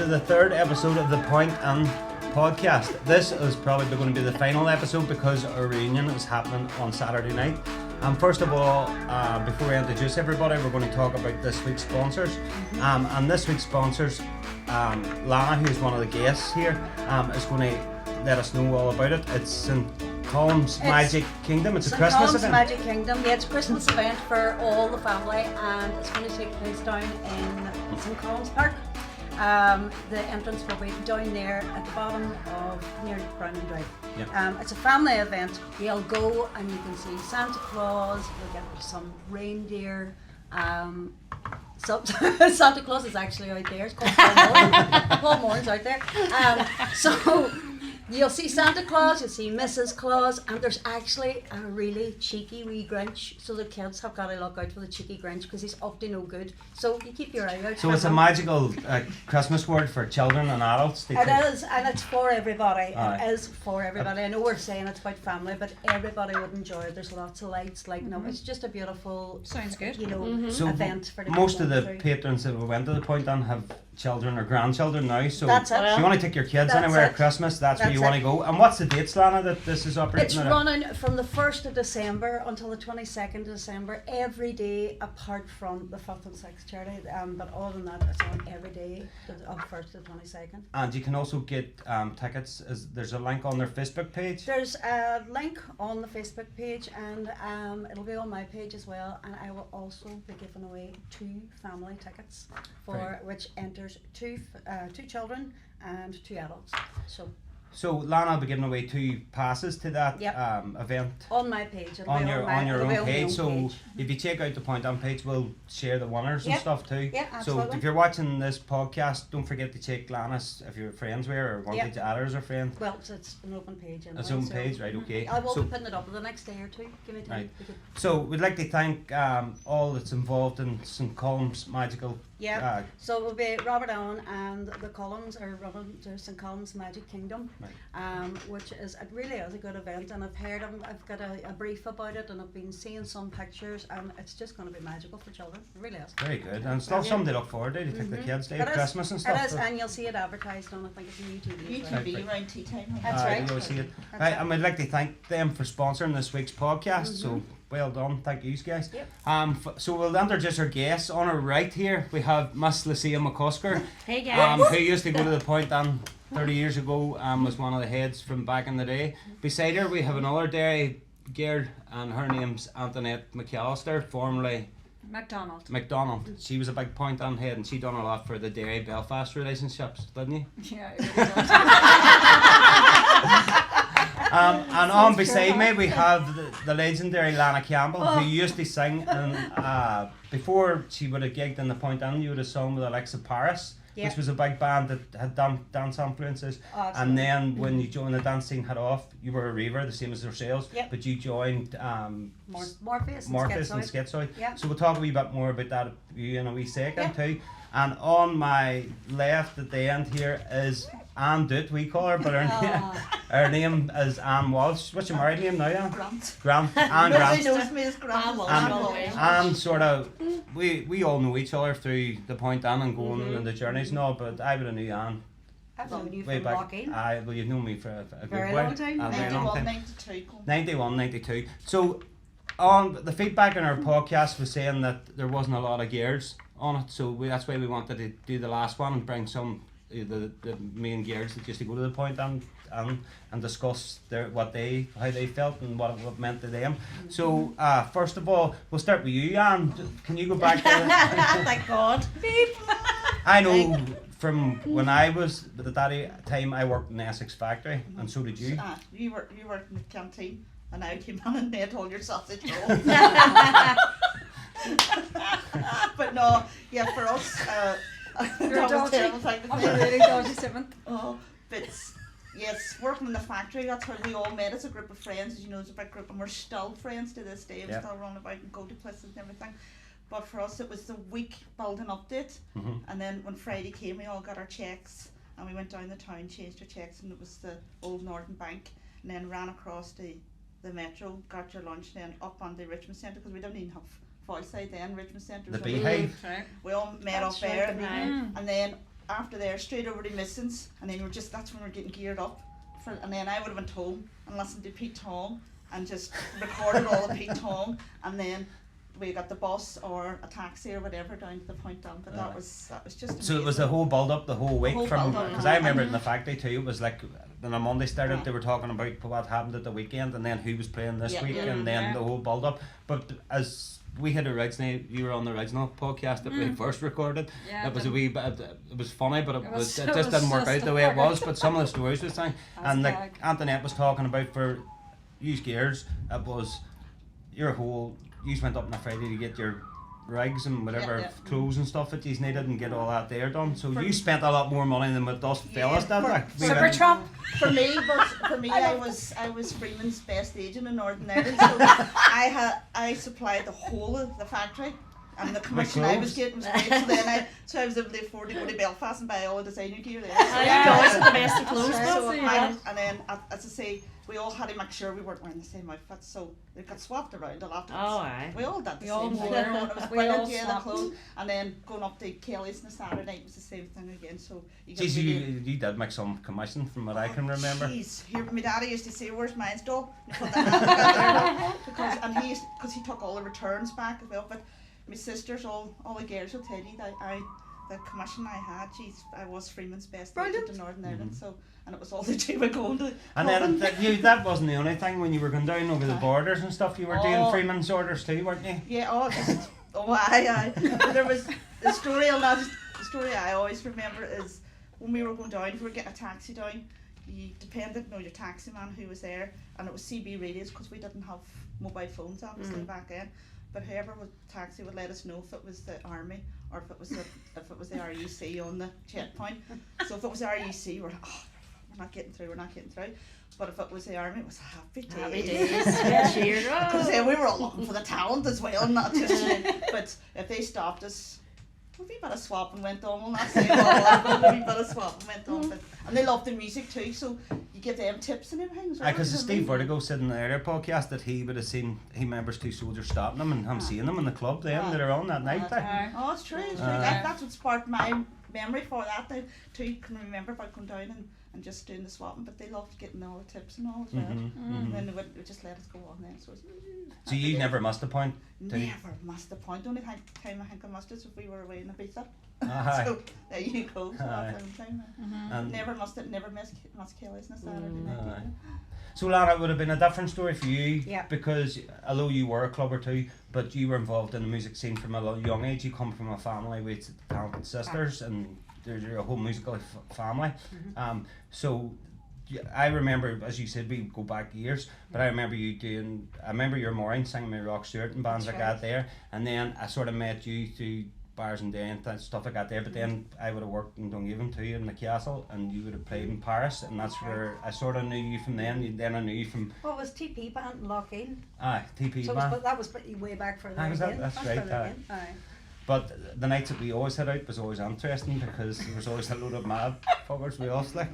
to the third episode of the Point and podcast. This is probably going to be the final episode because our reunion is happening on Saturday night. And first of all, before we introduce everybody, we're going to talk about this week's sponsors. And this week's sponsors, Lana, who is one of the guests here, is going to let us know all about it. It's St. Column's Magic Kingdom. It's a Christmas event. Magic Kingdom. Yeah, it's a Christmas event for all the family, and it's going to take place down in St. Colum's Park. The entrance will be down there at the bottom of near Browning Drive. Yep. It's a family event. You'll go and you can see Santa Claus. You'll get some reindeer. Santa Claus is actually out there. It's called Paul Moore. Paul Moore's out there. So you'll see Santa Claus, you'll see Mrs. Claus, and there's actually a really cheeky wee Grinch. So the kids have got to look out for the cheeky Grinch because he's up to no good. So you keep your eye out. So it's a magical Christmas word for children and adults. It is, and it's for everybody. It is for everybody. I know we're saying it's about family, but everybody would enjoy it. There's lots of lights, it's just a beautiful, sounds good. So event for the most of the patrons that went to the Point and have children or grandchildren now, so that's it. If you want to take your kids anywhere at Christmas, that's where you want to go. And what's the dates, Lana, that this is operating? It's running from the 1st of December until the 22nd of December, every day apart from the 5th and 6th charity, but other than that it's on every day of 1st to 22nd. And you can also get tickets. There's a link on their Facebook page? There's a link on the Facebook page, and it'll be on my page as well, and I will also be giving away 2 family tickets which enters two children and 2 adults. So Lana will be giving away 2 passes to that event on my page. On your own page. So if you check out the Point On page, we'll share the winners and stuff too. Yeah, absolutely. So if you're watching this podcast, don't forget to check Lana's if you're friends with her or want to add her as a friend. Well, it's an open page. It's an open page, right? Okay. I will be putting it up the next day or 2. Give me time. Right. So we'd like to thank all that's involved in St. Colum's Magical. Yeah. So it will be Robert Allen and the Columns are running to St. Colum's Magic Kingdom, which is it really is a good event, and I've got a brief about it, and I've been seeing some pictures, and it's just going to be magical for children. It really is. Very good, and still something to look forward to take the kids to Christmas and stuff. It is, and you'll see it advertised on, I think it's UTV around tea time. That's right. You'll see it. Right, and we'd like to thank them for sponsoring this week's podcast. So well done, thank you guys. Yep. So we'll introduce our guests. On our right here we have Miss Lucia McCusker. Hey guys. Who used to go to the Point 30 years ago, was one of the heads from back in the day. Beside her we have another dairy girl, and her name's Antoinette McAllister, formerly McDonald. She was a big Point on head, and she done a lot for the Dairy Belfast relationships, didn't you? Yeah, it really does. And on beside me we have the legendary Lana Campbell, who used to sing, and before she would have gigged in the Point Inn, you would have sung with Alexa Paris, which was a big band that had dance influences. And then when you joined the dance scene head off, you were a reaver, the same as yourselves, but you joined Morpheus and Schizoid. So we'll talk a wee bit more about that in a wee second too. And on my left at the end here is Anne Doot, we call her, but her name is Anne Walsh. What's your married name now, Anne? Grant. Anne Grant. Nobody knows me as Grant Walsh. Anne sort of, we all know each other through the Point Anne and going on the journeys and all, but I would have knew Anne. I've known you way from back. Walking. Well, you've known me for a very good long time. 91, 92. So on the feedback on our podcast was saying that there wasn't a lot of gears on it, so that's why we wanted to do the last one and bring some the main gears that used to go to the Point and discuss how they felt and what it meant to them. So first of all, we'll start with you, Anne. Can you go back to thank God. I know from when I was at that time I worked in the Essex factory, and so did you. You worked in the canteen, and I came on and ate all your sausage rolls. But no, for us, you're that was terrible thing to say. Really dodgy 7th. But yes, working in the factory, that's how we all met as a group of friends. As you know, it's a big group, and we're still friends to this day. We still run about and go to places and everything. But for us, it was the week building update, and then when Friday came, we all got our checks, and we went down the town, changed our checks, and it was the old Northern Bank, and then ran across the metro, got your lunch, then up on the Richmond Centre, because we didn't even have Foyside then, Richmond Centre. The Beehive. We all met up there, and then after there, straight over to Missons, and then that's when we were getting geared up. And then I would have went home and listened to Pete Tong and just recorded all of Pete Tong, and then we got the bus or a taxi or whatever down to the point down. But that was just amazing. So it was the whole build up the whole week because I remember it in the factory too. It was like when on Monday started, they were talking about what happened at the weekend and then who was playing this week and then the whole build up. But as we had originally, you were on the original podcast that we first recorded. Yeah, it was a wee bit. It was funny, but it just didn't just work out the way it was. But some of the stories were saying, and like gag. Antoinette was talking about for you gears, it was your whole. You went up on a Friday to get your rigs and whatever clothes and stuff that you needed and get all that there done. So you spent a lot more money than what us fellas did. Like Super Trump. For me, I was Freeman's best agent in Northern Ireland, so I supplied the whole of the factory. And the commission I was getting was great, so I was able to afford to go to Belfast and buy all the designer gear there. Always the best of clothes. And then, as I say, we all had to make sure we weren't wearing the same outfits, so they got swapped around a lot. Oh, aye. We all did the We all same thing. wore- It was we brilliant, all the swapped. clothes. And then going up to Kelly's on a Saturday night was the same thing again. So you Jeez, you did make some commission from what I can remember. Jeez, here my daddy used to say, "Where's mine still?" Because he took all the returns back as well. But my sisters, all the girls will tell you that the commission I had, jeez, I was Freeman's best agent in Northern Ireland. So, and it was all the time of going to. And then that wasn't the only thing when you were going down over the borders and stuff. You were doing Freeman's orders too, weren't you? Yeah. Aye. There was the story on that. The story I always remember is when we were going down. If we were getting a taxi down, you depended on your taxi man who was there, and it was CB radios because we didn't have mobile phones obviously back then. But whoever was taxi would let us know if it was the army or if it was the RUC on the checkpoint. So if it was the RUC, we're not getting through. But if it was the army, it was happy days. Cheered up. Because we were all looking for the talent as well, not just. But if they stopped us, a wee bit of swapping went on. We'll not say a wee bit of swapping went on. And they loved the music too, so you give them tips and everything as well. Because Steve Vertigo said in the earlier podcast that he would have seen he remembers two soldiers stopping him and him seeing them in the club then later on that night. Oh, it's true. That's what sparked my memory for that. Now too can remember about going down and just doing the swapping, but they loved getting all the tips and all as well. And then they would just let us go on then. So you never missed a point? Never missed a point. The only time I think I missed is if we were away in Ibiza. Aye. So there you go. So Aye. that's the time. And Never missed Kelly's on a Saturday night. so Lana, it would have been a different story for you because although you were a club or two, but you were involved in the music scene from a young age. You come from a family with talented sisters and there's a whole musical family. So I remember, as you said, we go back years, but I remember you're Maureen singing my Rock Stewart and bands like that there, and then I sort of met you through bars and day and stuff like that there, but then I would have worked in Dungiven too in the castle and you would have played in Paris, and that's where I sort of knew you from then I knew you from Well, it was TP band in Lougheed. TP So band. that was way back further Was again. that's right. But the nights that we always had out was always interesting because there was always a load of mad fuckers we all slick.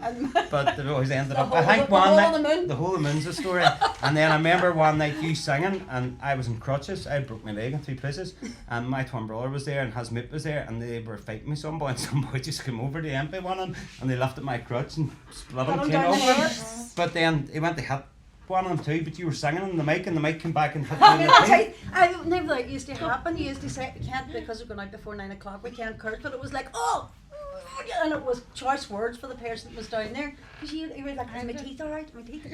But they always ended up. I think one night the whole of the moon's a story. And then I remember one night you singing and I was in crutches. I broke my leg in 2 places, and my twin brother was there and his mate was there, and they were fighting me some boy, and some boy just came over to empty one and they lifted my crutch and split him clean over. But then he went to hit one of them too, but you were singing on the mic and the mic came back and hit me in the teeth. I never that used to happen. You used to say we can't because we're going out before 9 o'clock. We can't curse, but it was like and it was choice words for the person that was down there. Because you were like, "Are my teeth alright? My teeth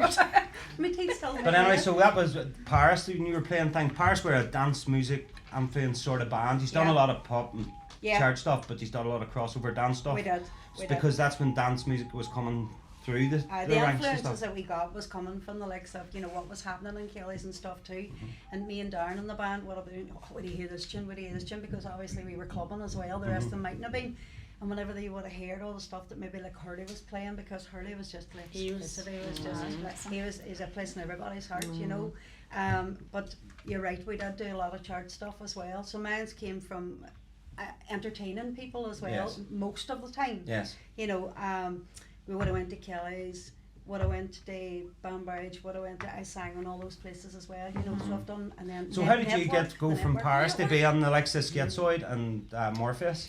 still." But anyway, so that was Paris. When you were playing things, Paris were a dance music influenced sort of band. You've done a lot of pop and church stuff, but you've done a lot of crossover dance stuff. We did. Because that's when dance music was coming through the ranks and influences stuff. that we got was coming from the likes of what was happening in Kelly's and stuff too, and me and Darren in the band would have been, would you hear this tune, because obviously we were clubbing as well, the rest of them mightn't have been, and whenever they would have heard all the stuff that maybe like Hurley was playing, because Hurley was just like he's a place in everybody's heart, but you're right, we did do a lot of church stuff as well, so mine came from entertaining people as well, most of the time. Yes. We would have went to Kelly's, What I went to Banbridge, I sang on all those places as well, you know, so I've done, and then... So how did you go from Paris to be on the likes of Schizoid and Morpheus?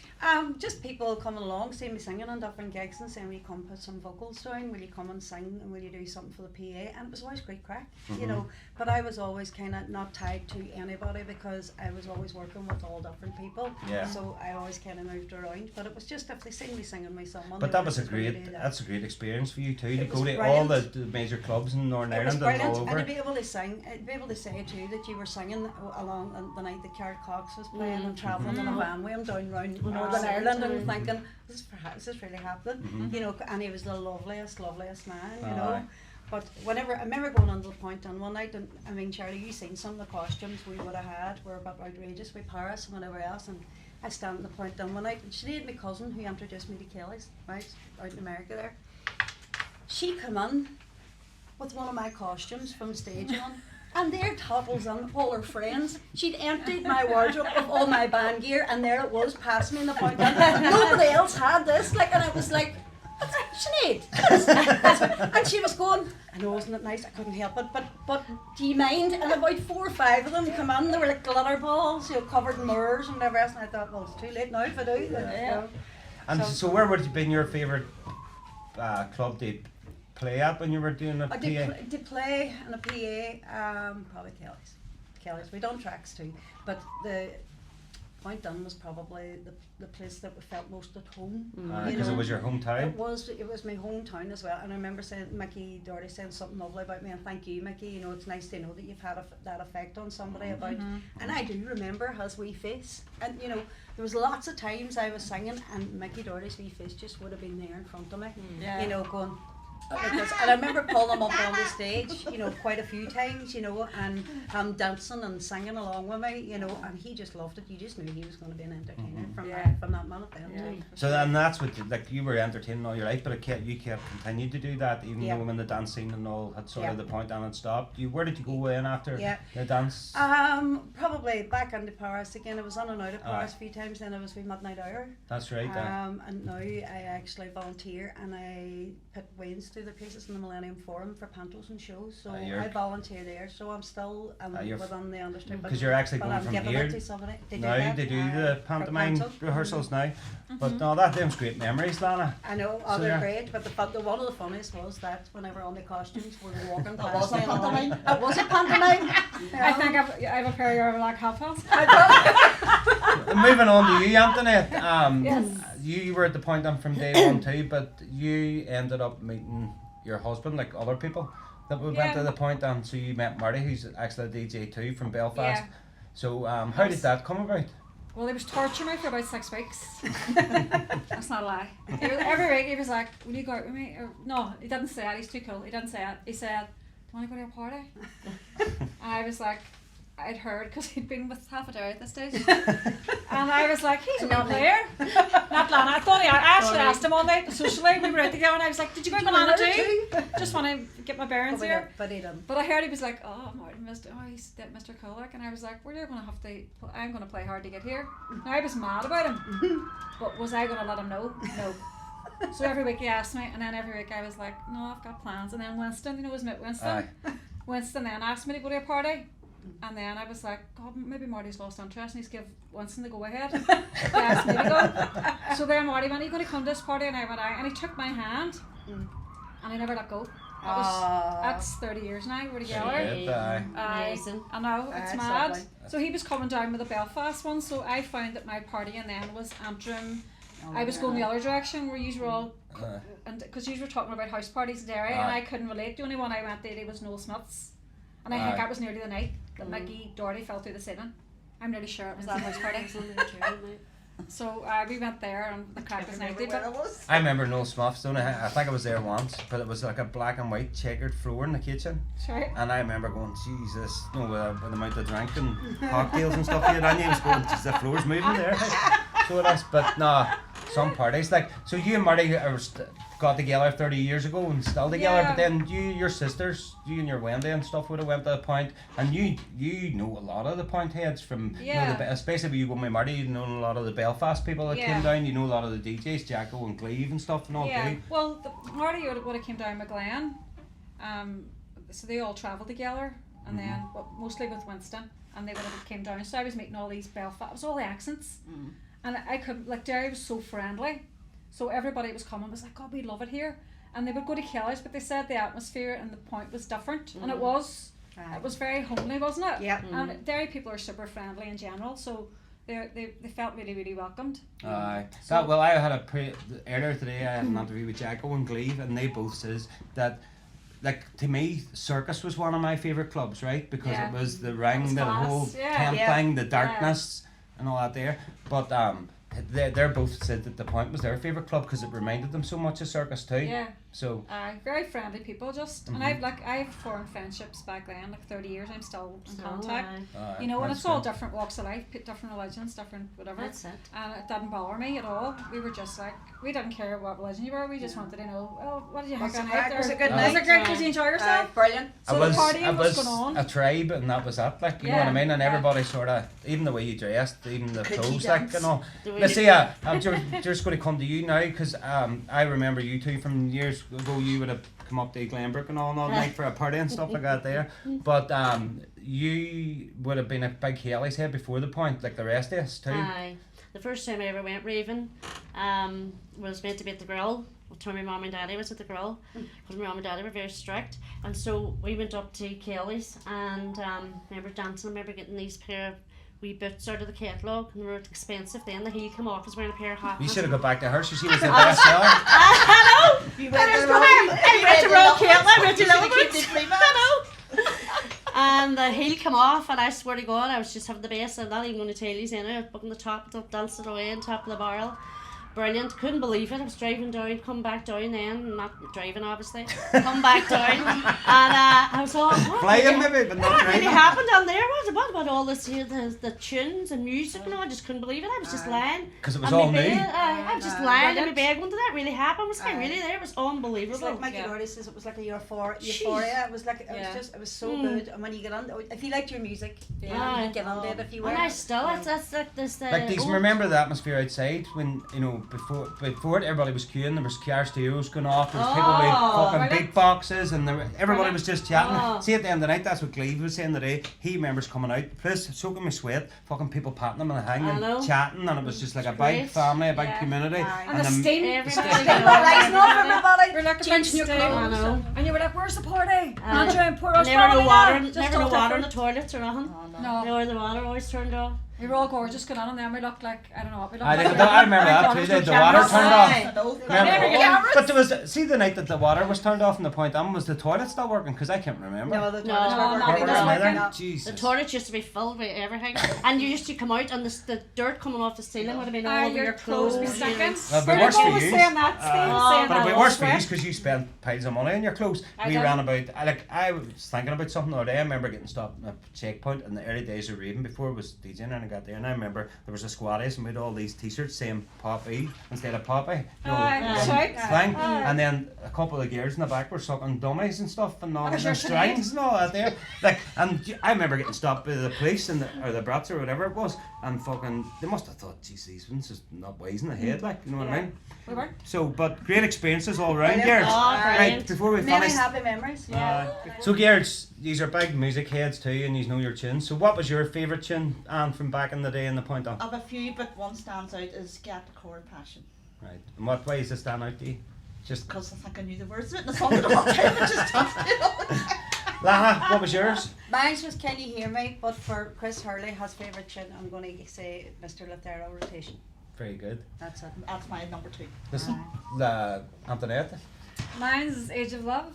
Just people coming along, seeing me singing on different gigs and saying, will you come put some vocals down, will you come and sing, and will you do something for the PA? And it was always great crack, you know, but I was always kind of not tied to anybody because I was always working with all different people, so I always kind of moved around, but it was just if they seen me singing my song. But that's a great experience for you too, to go to all the major clubs in Northern Ireland and all over. And to be able to sing, to be able to say too that you were singing along the night that Carrot Cox was playing and travelling in a van with him down round Northern Ireland, and thinking, is this really happening? You know, and he was the loveliest man, you know. But whenever, I remember going on to the Point on one night, and I mean, Charlie, you seen some of the costumes we would have had were a bit outrageous with Paris and whatever else, and I stand at the Point on one night, and Sinead, my cousin, who introduced me to Kelly's, right, out in America there, she come in with one of my costumes from stage on, and there toddles on all her friends. She'd emptied my wardrobe of all my band gear, and there it was, past me in the Point. Nobody else had this, like, and I was like, Sinead. And she was going, I know, wasn't it nice? I couldn't help it, but do you mind? And about 4 or 5 of them come in, they were like glitter balls, you know, covered in mirrors and whatever else, and I thought, well, it's too late now if I do. And so where would have been your favourite club to play at when you were doing a PA? To play in a PA, probably Kelly's. We done tracks too, but the Point Dun was probably the place that we felt most at home. Because it was your hometown? It was my hometown as well, and I remember saying, Mickey Doherty saying something lovely about me, and thank you, Mickey, you know, it's nice to know that you've had that effect on somebody about, and I do remember his wee face, and you know, there was lots of times I was singing and Mickey Doherty's wee face just would have been there in front of me, you know, going, because, and I remember pulling him up on the stage, you know, quite a few times, you know, and dancing and singing along with me, you know, and he just loved it. You just knew he was going to be an entertainer from that minute then. So then that's what, like, you were entertaining all your life, but you kept continued to do that, even though when the dance scene and all had sort of the Point down and stopped. Where did you go in after the dance? Probably back into Paris again. I was on and out of Paris a few times. Then I was with Midnight Hour. That's right. And now I actually volunteer and I put Wayne's through their places in the Millennium Forum for pantos and shows. So I volunteer there. So I'm still within the industry. Because you're actually going from here now to do the pantomime rehearsals now. But no, them's great memories, Lana. I know, they're great. But one of the funniest was that whenever all the costumes were walking past, was a pantomime. It was a pantomime. I think I have a pair of your black half heels. Moving on to you, Antoinette. You were at the Point on from day one too, but you ended up meeting your husband, like other people that we went to the Point, and so you met Marty, who's actually a DJ too from Belfast. So how did that come about? Well, he was torturing me for about 6 weeks. That's not a lie. Every week he was like, will you go out with me? Or, no, he didn't say it, he's too cool. He didn't say it. He said, do you want to go to a party? And I was like, I'd heard, because he'd been with half a day at this stage. And I was like, he's a good player. Not Lana. I actually asked him one night socially, we were out together, and I was like, did you go to Lana too? Just want to get my bearings here. But he didn't. But I heard he was like, oh, Martin, he's Mr. Colic. And I was like, well, I'm going to play hard to get here. Now, I was mad about him. But was I going to let him know? No. So every week he asked me, and then every week I was like, no, I've got plans. And then Winston, you know, was met Winston. Winston then asked me to go to a party. And then I was like, God, maybe Marty's lost interest, and he's give Winston the go ahead. He asked me to go. So then Marty went, are you going to come to this party? And I went, and he took my hand, and I never let go. That's 30 years now, we're together. Amazing. I know, it's mad. Lovely. So he was coming down with the Belfast one, so I found that my partying then was Antrim. I was going the other direction where you were all, and because you were talking about house parties in Derry, and I couldn't relate. The only one I went to was Noel Smith's. And I think that was nearly the night that Mickey Doherty fell through the ceiling. I'm nearly sure it was that house party. So we went there and the crack was 90. I remember Noel Smith's, I think I was there once, but it was like a black and white checkered floor in the kitchen. Sure. And I remember going, Jesus, you know, with the amount of drink and cocktails and stuff here, and I was going, the floor's moving there. So it is, but no, some parties, like, so you and Marty got together 30 years ago and still together, but then your sisters, you and your Wendy and stuff would have went to the Point, and you know a lot of the Point heads from, you know, especially when you go with Marty, you know a lot of the Belfast people that came down, you know a lot of the DJs, Jacko and Gleave and stuff and all too. Well, Marty would have came down with Glenn, so they all travelled together, and then mostly with Winston, and they would have came down. So I was meeting all these Belfast, it was all the accents, and I couldn't, like, Derry was so friendly, so everybody was coming was like, God, we love it here, and they would go to Kelly's, but they said the atmosphere and the point was different, and it was very homely, wasn't it? Yeah. And Derry people are super friendly in general, so they felt really, really welcomed. Well, I had earlier today I had an interview with Jacko and Gleave, and they both says that, like, to me, Circus was one of my favourite clubs, right? Because it was the ring, the whole tent thing, the darkness and all that there. But they're both said that the Point was their favourite club because it reminded them so much of Circus too. Yeah. So. Very friendly people, just, and I've formed friendships back then, like 30 years. I'm still in contact. You know, and it's all different walks of life, different religions, different whatever. That's it. And it didn't bother me at all. We were just like, we didn't care what religion you were. We just wanted to know, oh, what did you have on night? Was it good Was night? it great? Did you enjoy yourself? Brilliant. So the partying was going on. A tribe, and that was it. Like, you know what I mean? And everybody sort of, even the way you dressed, even the clothes, like, and all. Let's see, I'm just going to come to you now, because I remember you two from years ago. You would have come up to Glenbrook and all night for a party and stuff like that there. But you would have been a big Kelly's head before the Point, like the rest of us too. Aye. The first time I ever went raving was meant to be at the Grill. Well, my mum and daddy was at the Grill, because my mum and daddy were very strict, and so we went up to Kelly's, and remember dancing. I remember getting these pair of wee boots out of the catalogue, and they were expensive then. The heel came off, I was wearing a pair of hats. You should have got back to her, so she was the best seller. I know! You went to I went to Royal Caitlin, I went to You should've Little kept Boots. it free, man. I know! And the heel came off, and I swear to God, I was just having the best. I'm not even going to tell you, I was booking the top, dancing away on top of the barrel. Brilliant, couldn't believe it. I was driving down, come back down then, not driving obviously, come back down, and I was all, what Flying maybe, but not what really driving. happened down there? What about all this here, the tunes and music and all? I just couldn't believe it. I was just lying. Because it was on my all new. bed. I was just lying in my Brilliant. bed going, did that really happen? Was I really there? It was It's unbelievable. like Mikey Doherty says, it was like a euphoria. It was like, it was so good. And when you get on, if you liked your music, you could get on it if you were. And I still, that's like this. Like, do you remember the atmosphere outside when, you know, before it, everybody was queuing, there was car stereos going off, there was people with fucking big boxes, and everybody was just chatting. See, at the end of the night, that's what Gleave was saying today. He remembers coming out, plus soaking my sweat, fucking people patting him on the hang and chatting, and it was just like a big family, a big community. And the steam, Everybody Rising up, everybody. we're like a Changing your steam. clothes. And you were like, where's the party? Andrew and poor us. Never no water, Just never all no water in the different. toilets or nothing. No. Or the water always turned off. We were all gorgeous going on, and then we looked like, I don't know what we looked I like. remember that too, the water turned off. Cameras. But there was, see the night that the water was turned off in the Point, was the toilet still working? Because I can't remember. No, the No, toilets were no, working. no, They no. were working. The Jesus. toilets used to be filled with everything, and you used to come out, and the dirt coming off the ceiling would have been all over your clothes. be stinking. Well, it'd be worse for you. saying that, Steve, saying But that. it'd be worse for you because you spent piles of money on your clothes. I We did. ran about, I was thinking about something the other day. I remember getting stopped at a checkpoint in the early days of raving before it was DJing, and I got there, and I remember there was a squatties and we had all these t-shirts saying Poppy instead of Poppy. Thing. And then a couple of girls in the back were sucking dummies and stuff and all, and their strings and all that there. Like, and I remember getting stopped by the police or the brats or whatever it was, and fucking, they must have thought, geez, these ones just not wise in the head, like, you know what I mean? We weren't. So, but great experiences all round, Brilliant. Gerds. Oh, Right, brilliant. before we Many finish. happy memories. So, Gerds, these are big music heads too, and you know your tunes. So, what was your favourite tune, Anne, from back in the day in the Point on? I've a few, but one stands out is Get the Chord Passion. Right. And what way does it stand out to you? Just. Because I think I knew the words of it and I sung it all the time, I just danced it all the time. Laha, what was yours? Mine was Can You Hear Me, but for Chris Hurley, his favourite tune, I'm going to say Mr. Lethero Rotation. Very good. That's it. That's my number 2. This the Antoinette. Mine's Age of Love.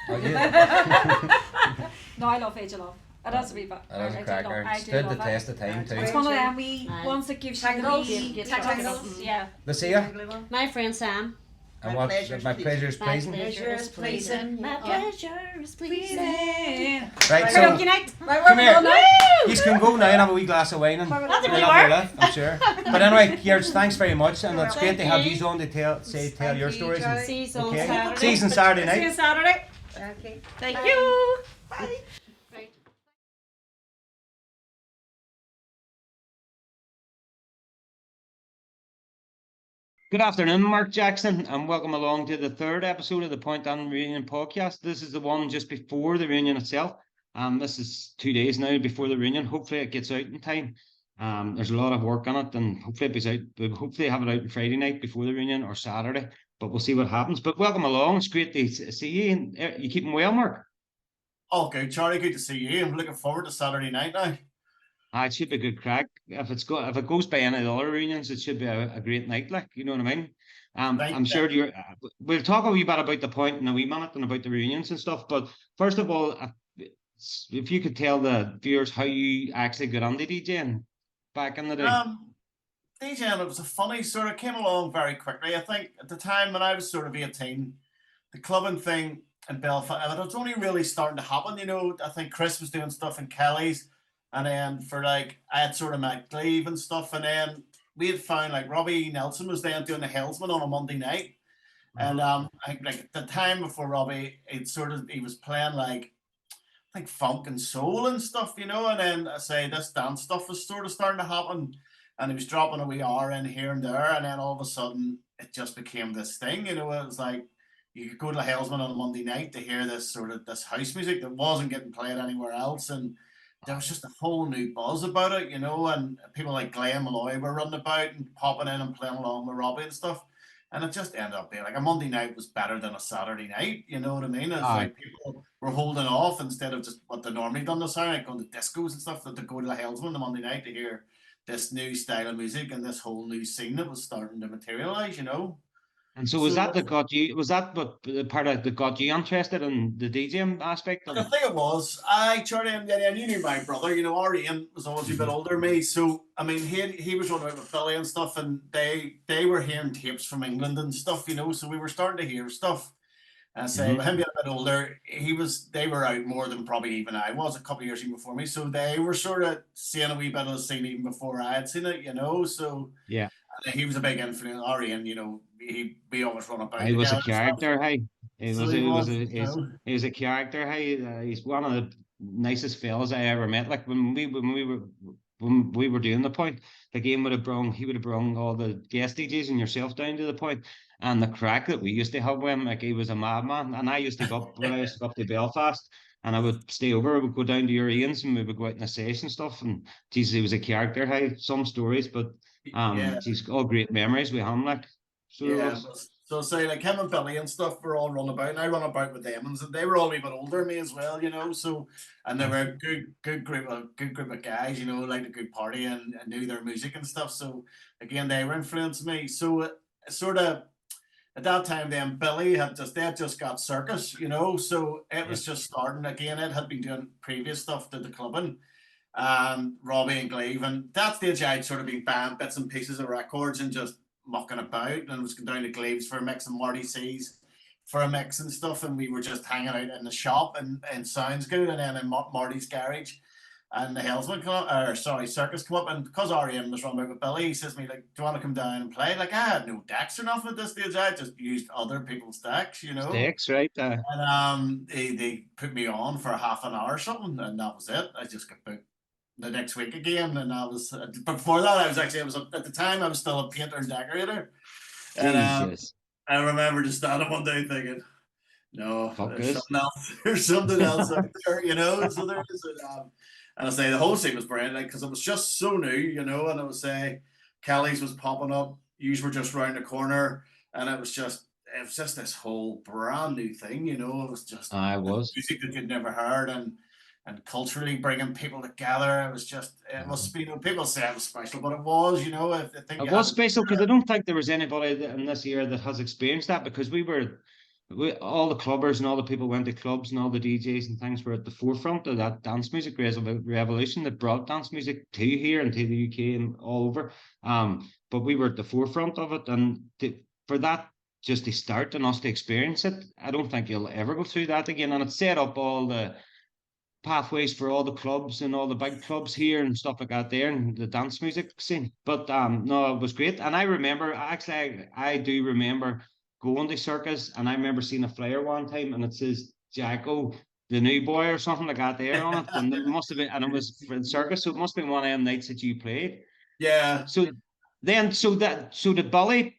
Oh yeah. No, I love Age of Love. It has a wee bit. That is a cracker. I do Stood the love it. test of time It's too. one of them wee Aye. ones that gives you the Tingles. wee Get tingles. Yeah. Lucia, My friend Sam. and My what? pleasure's My pleasing. pleasure's My pleasing. pleasure is pleasing. My pleasure is pleasing. Right, so Karaoke night. come here. You can go now and have a wee glass of wine and That's you'll really have your work. life, I'm sure. But anyway, Gerds, thanks very much, and it's great to have Thank you on to tell your stories. And, See you on okay. Saturday. See you on Saturday See you night. Saturday. Okay. Thank you. Bye. Good afternoon, Mark Jackson, and welcome along to the third episode of the Point On Reunion podcast. This is the one just before the reunion itself. This is 2 days now before the reunion. Hopefully it gets out in time. There's a lot of work on it, and hopefully it out. We'll hopefully have it out on Friday night before the reunion or Saturday, but we'll see what happens. But welcome along. It's great to see you. And you keeping well, Mark? Oh, good, Charlie. Good to see you. I'm looking forward to Saturday night now. It should be a good crack. If it goes by any of the other reunions, it should be a great night. Like, you know what I mean? I'm sure you're. We'll talk a wee bit about the point in a wee minute and about the reunions and stuff. But first of all, if you could tell the viewers how you actually got on the DJing back in the day. DJing, it was a funny sort of came along very quickly. I think at the time when I was sort of 18, the clubbing thing in Belfast, it was only really starting to happen. You know, I think Chris was doing stuff in Kelly's. And then I had sort of met Gleave and stuff. And then we had found like Robbie Nelson was then doing the Hellsman on a Monday night. And at the time before Robbie, he was playing like, I think funk and soul and stuff, you know. And then this dance stuff was sort of starting to happen. And he was dropping a wee R in here and there. And then all of a sudden it just became this thing, you know. It was like you could go to the Hellsman on a Monday night to hear this house music that wasn't getting played anywhere else. And there was just a whole new buzz about it, you know, and people like Glenn Malloy were running about and popping in and playing along with Robbie and stuff. And it just ended up being like a Monday night was better than a Saturday night, you know what I mean? It's like people were holding off instead of just what they normally done the sound, like going to discos and stuff, that to go to the Hellsman the Monday night to hear this new style of music and this whole new scene that was starting to materialize, you know. And so was that got you? Was that what part of that got you interested in the DJing aspect? I think it was. Charlie, and you knew my brother. You know, Ian was always a bit older than me, so I mean, he was running out with Billy and stuff, and they were hearing tapes from England and stuff, you know. So we were starting to hear stuff. And with him being a bit older, they were out more than probably even I was a couple of years even before me. So they were sort of seeing a wee bit of the scene even before I had seen it, you know. So yeah, he was a big influence. Ian, you know. We always run about. He was a character, hey. He was a character, hey. He's one of the nicest fellas I ever met. Like when we were doing the point, the game he would have brought all the guest DJs and yourself down to the point, and the crack that we used to have with him, like he was a madman. And I used to go up when I used to go up to Belfast, and I would stay over. I would go down to your Ian's, and we would go out in the session stuff. And Jesus, he was a character, hey. Some stories, but he's all great memories with him, like. So say like him and Billy and stuff were all run about, and I run about with them, and they were all a wee bit older than me as well, you know. So, and they were a good group of guys, you know, like a good party and knew their music and stuff. So again, they were influencing me. So sort of at that time, then Billy they had just got Circus, you know. So it was just starting again. It had been doing previous stuff to the clubbing. Robbie and Gleave, and that stage I'd sort of been buying bits and pieces of records and just mucking about, and was going down to Gleave's for a mix and Marty C's for a mix and stuff, and we were just hanging out in the shop and Sounds Good, and then in Marty's garage, and the Circus come up, and because REM was running out with Billy, he says to me, like, do you want to come down and play? Like, I had no decks or nothing at this stage. I just used other people's decks, you know. Decks, right? And they put me on for half an hour or something, and that was it. I just got booked the next week again, and I was before that at the time I was still a painter and decorator, and I remember just standing one day thinking, no, there's something else out there, you know. So there is and I say the whole scene was brilliant, like, because it was just so new, you know. And I would say Kelly's was popping up, yous were just round the corner, and it was just this whole brand new thing, you know. It was just music that you'd never heard, and culturally bringing people together. It was just, it must be, you know, people say it was special, but it was, you know. I think it was special because I don't think there was anybody in this year that has experienced that, because all the clubbers and all the people went to clubs, and all the DJs and things were at the forefront of that dance music revolution that brought dance music to here and to the UK and all over. But we were at the forefront of it, and for that just to start and us to experience it, I don't think you'll ever go through that again. And it set up all the pathways for all the clubs and all the big clubs here and stuff like that there, and the dance music scene. But no, it was great. And I remember, actually, I do remember going to Circus, and I remember seeing a flyer one time, and it says Jacko, the new boy, or something like that there on it. And it must have been, and it was for the Circus, so it must have been one of them nights that you played. Yeah. So did Billy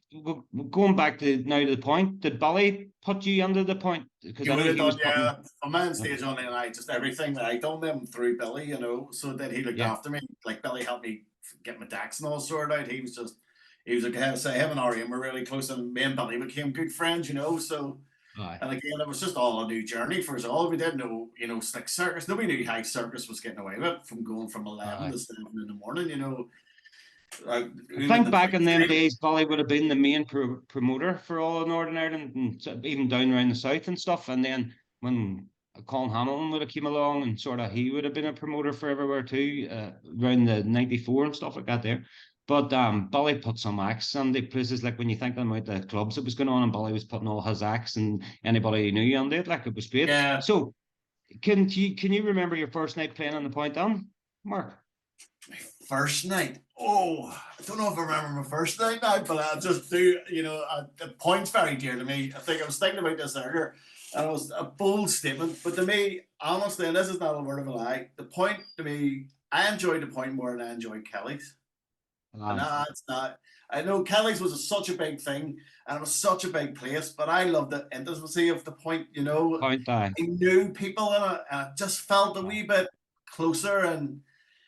going back to now to the point, did Billy put you under the point? Because He I would know have he was done, putting. yeah. From my stage on, and I just everything that I done them through Billy, you know. So then he looked Yeah. after me. Like Billy helped me get my decks and all sorted out. He was a guy. Say him and Ariam were really close, and me and Billy became good friends, you know. So. Aye. And again, it was just all a new journey for us all. We didn't know, you know, Slick Circus. Nobody knew how Circus was getting away with it from going from 11 Aye. to 7 in the morning, you know. I think back in them days, Billy would have been the main promoter for all of Northern Ireland and even down around the south and stuff. And then when Colin Hamilton would have came along and sort of he would have been a promoter for everywhere too, around the 94 and stuff like that there. But Billy put some acts on the places, like when you think about the clubs that was going on, and Billy was putting all his acts and anybody who knew on it, like it was great. Yeah. So can you remember your first night playing on the point on, Mark? My first night. Oh, I don't know if I remember my first night now, but I just do, you know, the point's very dear to me. I think I was thinking about this earlier, and it was a bold statement, but to me, honestly, and this is not a word of a lie, the point to me, I enjoyed the point more than I enjoyed Kelly's. No, it's not. I know Kelly's was such a big thing, and it was such a big place, but I loved the intimacy of the point, you know. Point I knew people in it, and it just felt a wee bit closer, and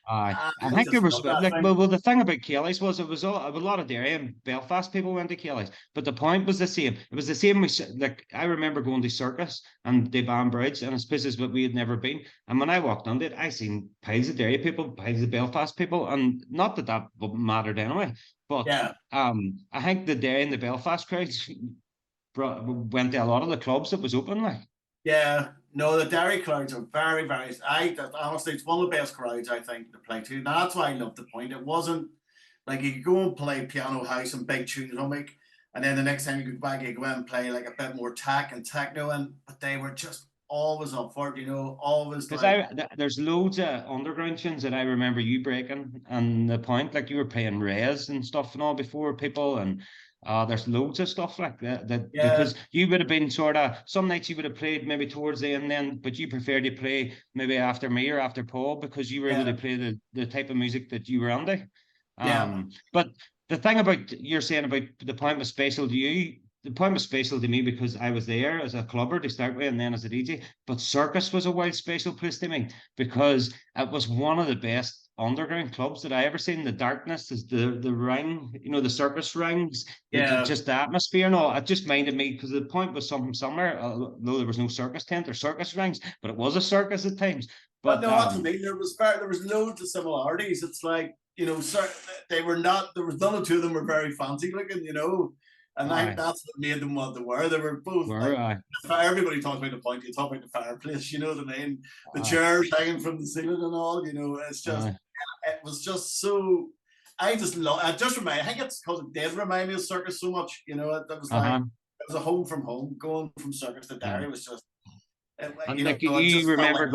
I I think there just was love that like thing. well the thing about Kelly's was it was a lot of Derry and Belfast people went to Kelly's, but the point was the same. It was the same. Like I remember going to Circus and the Ban Bridge, and it's places that we had never been. And when I walked on it, I seen piles of Derry people, piles of Belfast people, and not that that mattered anyway. But Yeah. I think the Derry and the Belfast crowds went to a lot of the clubs that was open, like. Yeah, no, the Derry crowds are very, very. Honestly, it's one of the best crowds I think to play to. Now, that's why I love the point. It wasn't like you could go and play Piano House and big tunes one week, and then the next time you go back, you go and play like a bit more tech and techno, and but they were just always up for it, you know, always Because like. there's loads of underground tunes that I remember you breaking, and the point like you were playing Rez and stuff and all before people, and there's loads of stuff like that Yeah. because you would have been sort of some nights you would have played maybe towards the end then, but you preferred to play maybe after me or after Paul because you were able to play the type of music that you were into. Yeah. But the thing about you're saying about the point was special to you. The point was special to me because I was there as a clubber to start with and then as a DJ. But Circus was a wild special place to me because it was one of the best underground clubs that I ever seen. The darkness is the ring, you know, the Circus rings, just the atmosphere and all. It just minded me because the point was something similar, though there was no circus tent or circus rings, but it was a circus at times. But no, that's what I mean. There was loads of similarities. It's like, you know, they were not. There was none of two of them were very fancy looking, you know. And that's what made them what they were. They were both everybody talks about the point, you talk about the fireplace, you know what I mean? The chairs hanging from the ceiling and all, you know, it's just it was just so I just I think it's because it did remind me of Circus so much, you know, it was like it was a home from home, going from Circus to Derry was just you remember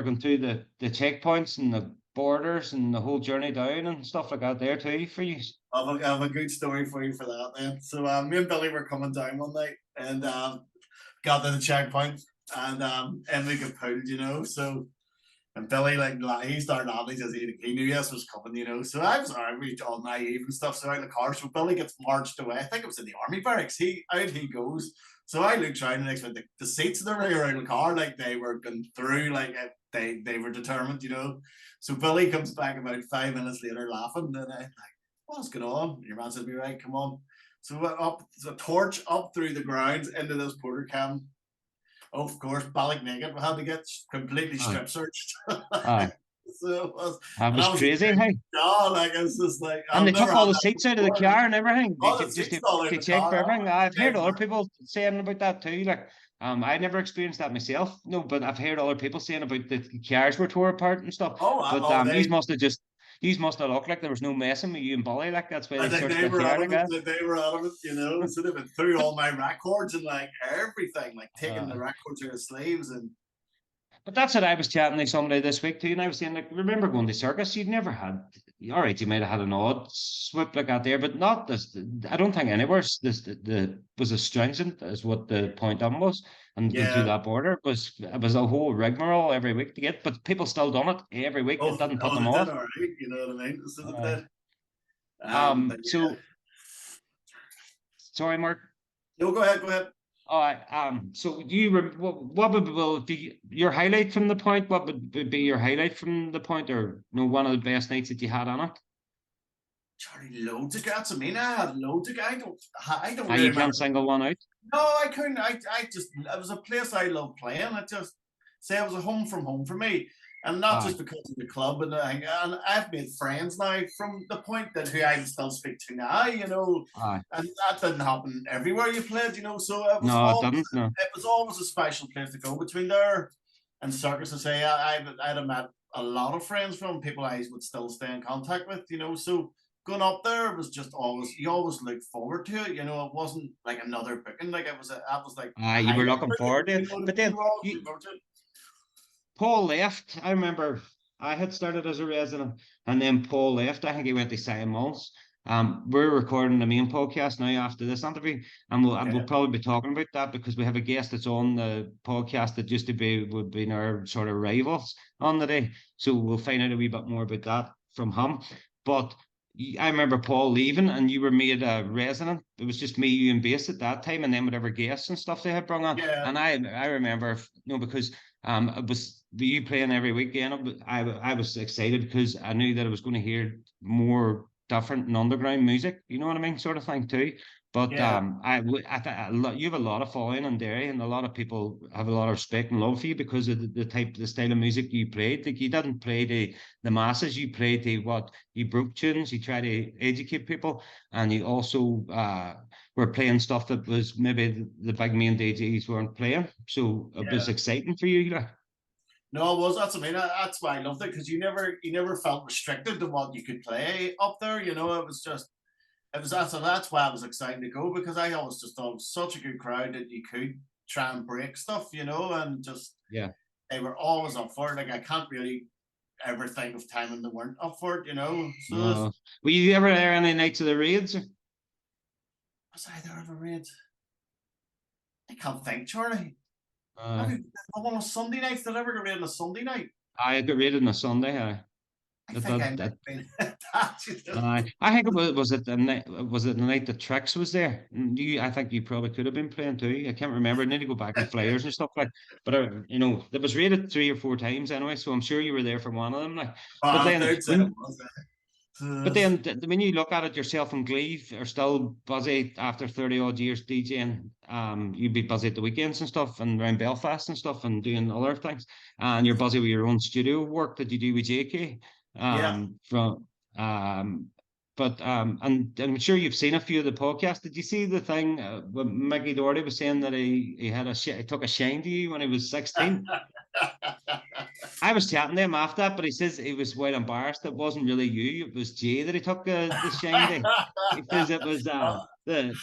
going through the checkpoints and the borders and the whole journey down and stuff like that there too for you. I have a good story for you for that then. So me and Billy were coming down one night and got to the checkpoint and Emily got pulled, you know. So and Billy he started laughing because he knew this was coming, you know. So I was all naive and stuff. So out of the car, so Billy gets marched away. I think it was in the army barracks. Out he goes. So I looked around and next the seats in the rear of the car, like they were going through, like they were determined, you know. So Billy comes back about 5 minutes later laughing, and I'm like, what's going on? Your man says, "Be right, come on." So up the torch up through the grounds into this porter cabin. Oh, of course, Balak naked. We had to get completely strip searched. So that was crazy, hey? No, like it's just like. And they took all the seats out of the car and everything. Just to check for everything. I've heard other people saying about that too. Like, I never experienced that myself. No, but I've heard other people saying about the cars were tore apart and stuff. These must have looked like there was no messing with you and Billy. Like that's why they were adamant, you know. So they went through all my records and like everything, like taking the records out of slaves and. But that's what I was chatting to somebody this week too, and I was saying, like, remember going to Circus? You'd never had, all right, you might have had an odd swoop like that there, but not this. I don't think anywhere was as stringent as what the point on was, and going through that border it was a whole rigmarole every week to get, but people still done it every week. It didn't put them off. All right, you know what I mean? But So sorry, Mark. no, go ahead, go ahead. All right. So what would be your highlight from the point? What would be your highlight from the point, or one of the best nights that you had on it? Charlie, loads of guys. I mean, I had loads of guys. I don't Ah, really you can't remember. single one out. No, I couldn't. I just, it was a place I loved playing. I just say it was a home from home for me. And not just because of the club and everything. And I've made friends now from the point that who I still speak to now, and that didn't happen everywhere you played, so it was it was always a special place to go between there and Circus. I say I'd have met a lot of friends from people I would still stay in contact with, so going up there was just you always looked forward to it, it wasn't like another booking, like that was like you were looking forward to it, but then Paul left. I remember I had started as a resident, and then Paul left. I think he went to Simon Malls. We're recording the main podcast now after this interview, and we'll probably be talking about that because we have a guest that's on the podcast that would be our sort of rivals on the day. So we'll find out a wee bit more about that from him. But I remember Paul leaving, and you were made a resident. It was just me, you, and bass at that time, and then whatever guests and stuff they had brought on. Yeah. And I remember, because it was you playing every weekend. I was excited because I knew that I was going to hear more different and underground music. You know what I mean, sort of thing too. But you have a lot of following in Derry, and a lot of people have a lot of respect and love for you because of the style of music you played. Like, you didn't play the masses, you played you broke tunes, you tried to educate people, and you also were playing stuff that was maybe the big main DJs weren't playing. So it was exciting for you. No, it was. That's why I loved it, because you never felt restricted to what you could play up there. It was just. That's why I was excited to go, because I always just thought it was such a good crowd that you could try and break stuff, and just they were always up for it. Like, I can't really ever think of time when they weren't up for it, So were you ever there any nights of the raids? Was I there ever raids? I can't think, Charlie. On a Sunday night, did I ever get raided on a Sunday night? I got raided on a Sunday. I think was it the night that Trix was there? I think you probably could have been playing too. I can't remember. I need to go back to flyers and stuff like. But it was rated 3 or 4 times anyway, so I'm sure you were there for one of them. Like, but then when you look at it, yourself and Gleave are still busy after 30 odd years DJing. You'd be busy at the weekends and stuff, and around Belfast and stuff, and doing other things. And you're busy with your own studio work that you do with JK. And I'm sure you've seen a few of the podcasts. Did you see the thing when Mickey Doherty was saying that he took a shine to you when he was 16? I was chatting to him after that, but he says he was quite embarrassed. It wasn't really you; it was Jay that he took the shine to, because it was the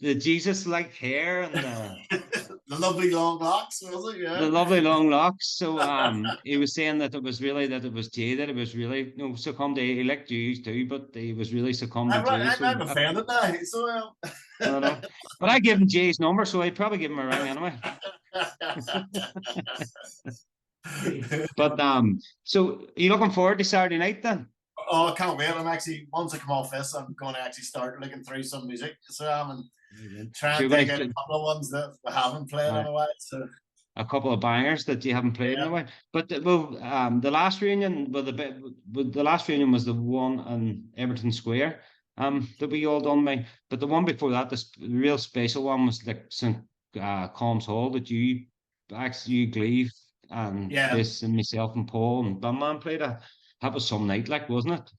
Jesus-like hair and the lovely long locks, was it? Yeah, the lovely long locks. So he was saying that it was Jay that it was really succumbed to. He liked you too, but he was really succumbed to Jay. I'm offended now. So I don't know. But I gave him Jay's number, so I'd probably give him a ring anyway. But so are you looking forward to Saturday night then? Oh, I can't wait. I'm actually, once I come off this, I'm going to actually start looking through some music. So I'm trying to get a couple of ones that I haven't played in a while. So a couple of bangers that you haven't played in a while. But the last reunion, the last reunion was the one in Everton Square that we all done. But the one before that, the real special one, was like St. Colm's Hall that you Gleave and this and myself and Paul and Bunman played. That was some night, like, wasn't it?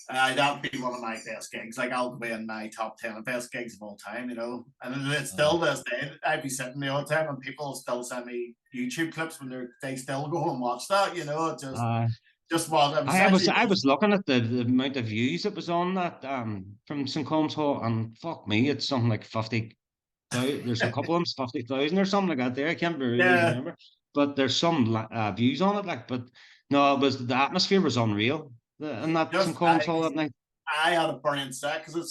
That'd be one of my best gigs. Like, I'll be in my top 10 of best gigs of all time, And it's still this day. I'd be sitting the whole time and people still send me YouTube clips when they still go and watch that, Just what I was looking at the amount of views it was on that from St. Colm's Hall, and fuck me, it's something like 50. There's a couple of them, 50,000 or something like that there. I can't really remember, but there's some views on it. Like, but no, the atmosphere was unreal. And that St. Colm's Hall that night. I had a brilliant set because it